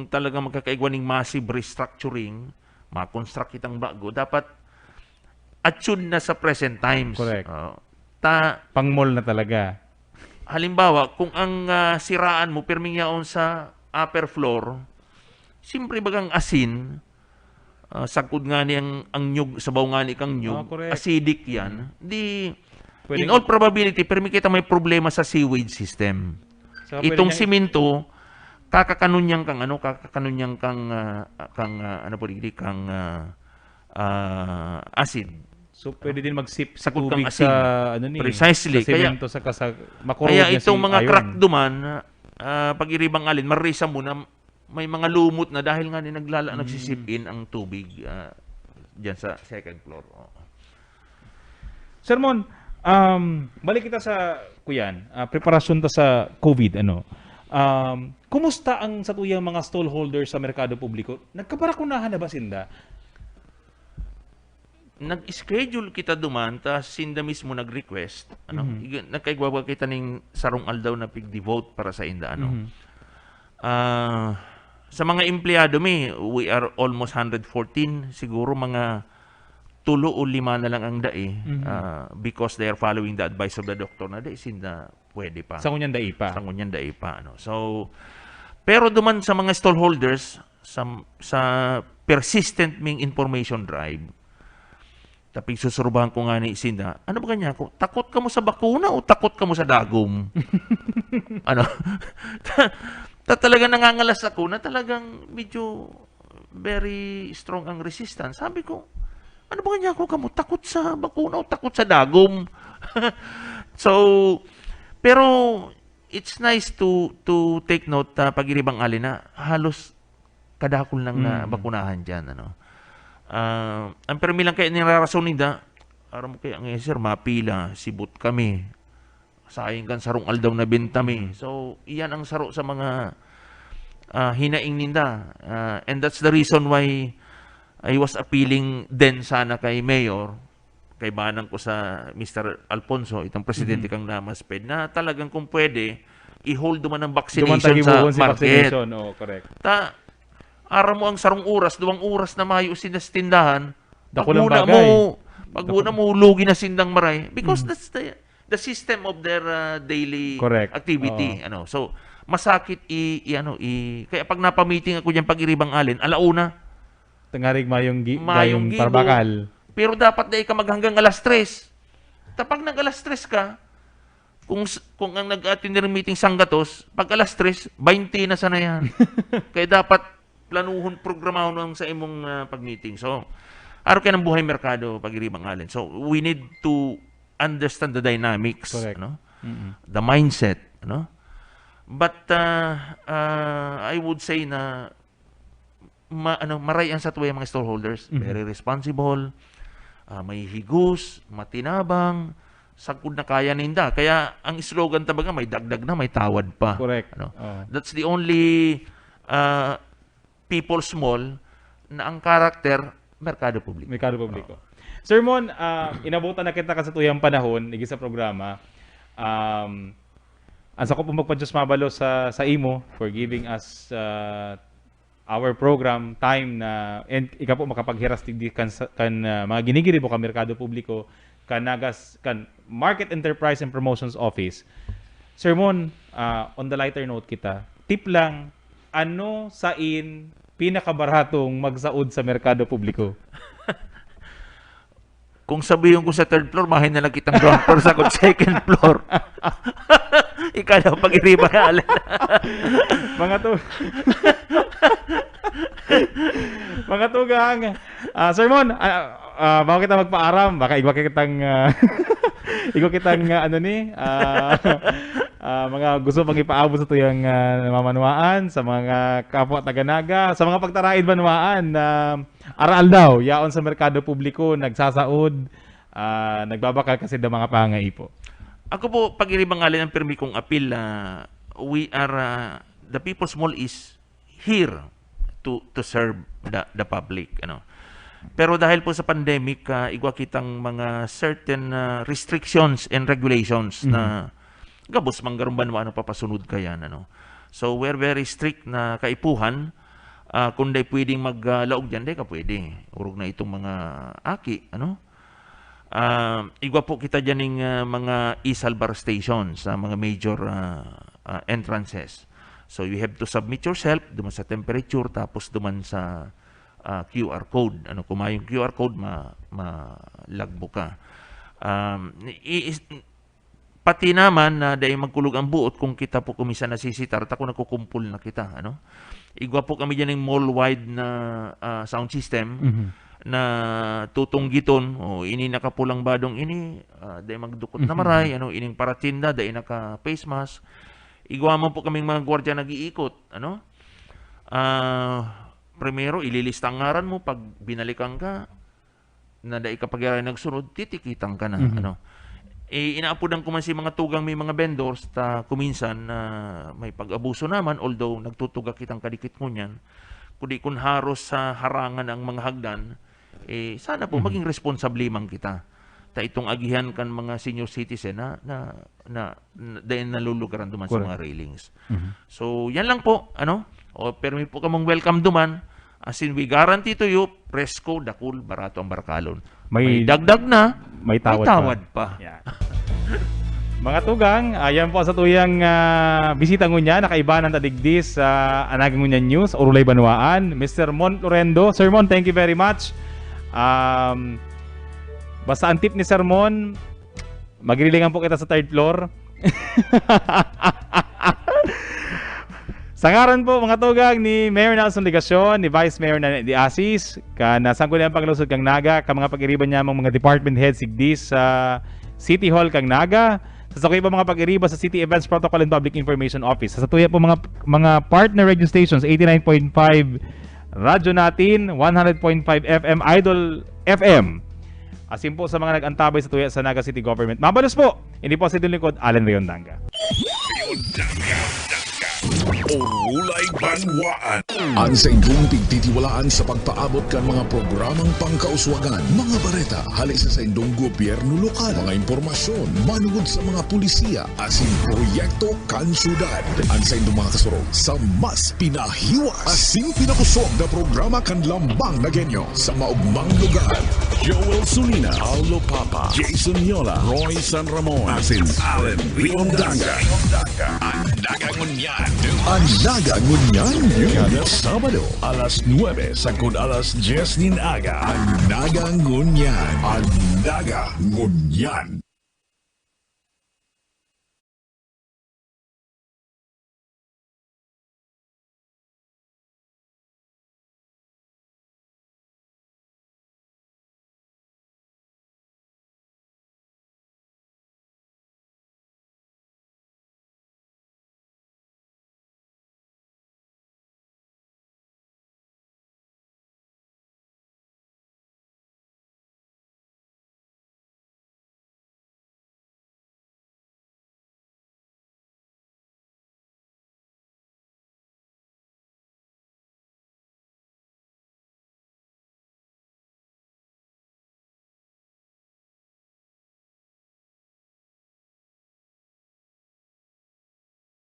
talagang magkakaigwan ng massive restructuring, ma-construct itang bago, dapat attune na sa present times. Correct. Pang-mall na talaga. Halimbawa, kung ang siraan mo pirming yaon sa upper floor, siyempre bagang asin, sakod nga ni ang nyug, sabaw nga ni kang nyug, acidic yan, in all probability, pirming kita may problema sa sewage system. So, itong simento, kakakanunyang kang acid. So, pwede din mag-sip sa Sakot tubig kang asin. sa, Precisely. sa semento, sa makurog kaya niya itong si mga iron. crack duman, pag-iribang alin, marisa mo na may mga lumot na dahil nga nagsisip in ang tubig dyan sa second floor. Sir Mon, balik kita sa kuyan, preparasyon ta sa COVID, kumusta ang satuyang mga stallholders sa merkado publiko? Nagkaparakunahan na ba sinda? Nag-schedule kita duman, ta sinda mismo nag-request. Nagkaigwawa kita ning sarong aldaw na pig-devote para sa inda. Sa mga empleyado we are almost 114. Siguro mga 3 o 5 na lang ang dai. Because they are following the advice of the doctor na dai sinda pwede pa. Sa kunyan dai pa. So, pero duman sa mga stallholders, sa persistent ming information drive, taping susurbahan ko nga ni Sinda, ano ba kanya ako? Takot ka mo sa bakuna o takot ka mo sa dagom? Talagang nangangalas ako na talagang medyo very strong ang resistance. Sabi ko, ano ba kanya ako? Kamo takot sa bakuna o takot sa dagom? So, pero it's nice to take note pag-iribang alin na halos kadakol lang na bakunahan dyan. Ang permilang kaya nilarason nida, aram kaya ang sir, mapila, sibot kami. Sayang kan sarong aldaw na bintami. So, iyan ang saro sa mga hinaing ninda. And that's the reason why I was appealing din sana kay Mayor, kay banang ko sa Mr. Alfonso, itong presidente kang namasped, na talagang kung pwede, i-hold duman ang vaccination sa market. Correct. Ara mo ang sarong oras, 2 oras na mayo sinas tindahan. Dakulang bagay. Pag-una mo, lugi na sindang maray. Because that's the system of their daily activity. So, masakit kaya pag napamiting ako diyan pag-iribang alin, alauna. Tangarig mayong parbakal. Pero dapat dahil ka maghanggang alas 3. Tapag nag-alas 3 ka, kung ang nag-attend ng meeting sanggatos, pag alas 3, 20 na sana yan. Kaya dapat planuhon, programahon sa imong pag-meeting. So, araw kayo ng buhay merkado pag-iribang alin. So, we need to understand the dynamics, the mindset. But, I would say na marayan sa tuwa yung mga stallholders. Very responsible, may higus, matinabang, sagkod na kaya ninda. Kaya, ang slogan tabaga, may dagdag na, may tawad pa. Correct. That's the only people small na ang karakter merkado publiko. Merkado publiko. Sir Mon, inabutan na kita sa tuyang panahon igi sa programa. Asa ko po magpa-Diyos mabalo sa imo for giving us our program time na and ikaw po makapaghiras tigdi kan mga ginigiri po ka merkado publiko kan Market Enterprise and Promotions Office. Sir Mon, on the lighter note kita, tip lang, ano sain pinakabaratong magsaod sa merkado publiko? Kung sabihin ko sa 3rd floor, mahin na lang kitang ground floor sa 2nd floor. Ikaw na pag-iriba na alin. Mga tugang. Sir Mon, baka kita magpaaram, baka igwa kitang mga gusto pang ipaabot sa tuyang namamanuaan, sa mga kapwa taga-Naga, sa mga pagtaraid manuaan na aral daw, yaon sa merkado publiko, nagsasaod, nagbabakal kasi ng mga pangaipo. Ako po, pag-iribang alin ang pirmi kong appeal, we are, the People's Mall is here to serve the public. Pero dahil po sa pandemic, igwa kitang mga certain restrictions and regulations na gabos manggarumban mo papasunod kaya. So we're very strict na kaipuhan. Kung day pwedeng maglaog dyan, day ka pwede. Urog na itong mga aki. Igwa po kita dyan ng mga e-salbar stations sa mga major entrances. So you have to submit yourself duman sa temperature tapos duman sa QR code. Kung may yung QR code, malagbo ka. Pati naman na dahil magkulog ang buot kung kita po kumisa nasisitar, tako nakukumpul na kita. Igwa po kami dyan ng mall-wide na sound system na tutunggiton. Ini nakapulang badong ini, dahil magdukot na maray, ining paratinda, dahil naka-face mask. Igwa mo po kaming mga gwardiya nag-iikot. Primero, ililista ang ngaran mo. Pag binalikan ka, na dahil kapag yaray nagsunod, titikitan ka na. Inaapudan ko man si mga tugang may mga vendors, kuminsan na may pag-abuso naman, although nagtutuga kitang kadikit mo niyan, kundi kun haros sa harangan ang mga hagdan, sana po maging responsable man kita. Itong agihan kan mga senior citizen na dahil nalulugaran duman sa mga railings. So, yan lang po. Pero may po kamong welcome duman. As in, we guarantee to you, presko, dakul, barato ang barkalon. May dagdag na, may tawad pa. Yeah. Mga tugang, ayan po sa tuyang bisita ngunya, nakaiba ng tadigdis sa Anaga Ngunyan News, Orulay Banwaan, Mr. Mon Lorendo. Sir Mon, thank you very much. Basta ang tip ni Sir Mon, magrilingan po kita sa 3rd floor. Sa ngaran po mga tugang ni Mayor Nelson Ligacion, ni Vice Mayor na di Asis, kanasang ko na ang paglusod kang Naga, ka mga pag-iriban niya mga department head sigdis sa City Hall kang Naga, sa sakoy pa mga pag-iriba sa City Events Protocol and Public Information Office. Sa tuya po mga partner radio stations, 89.5 radyo natin, 100.5 FM, Idol FM. Asin po sa mga nag-antabay sa tuya sa Naga City Government. Mabalos po, hindi po sa lingkod, Allen Riondanga. Orulay Banwaan. Ang sa inyong pigtitiwalaan sa pagpaabot kan mga programang pangkauswagan, mga bareta, halik sa indong gobyerno lokal, mga impormasyon, manugod sa mga pulisiya, asin proyekto kan syudad. Ang sa indong mga kasurog sa mas pinahiwas, asin pinakusog na programa kan lambang na genyo sa maugmang lugar. Joel Sulina, Allo Papa, Jason Yola, Roy San Ramon, asin Allen Riondanga. Ang Nagangunyan. Ang Nagangunyan Lunes Sabado, alas 9 sagod alas 10 nin aga. Ang Nagangunyan. Ang Nagangunyan.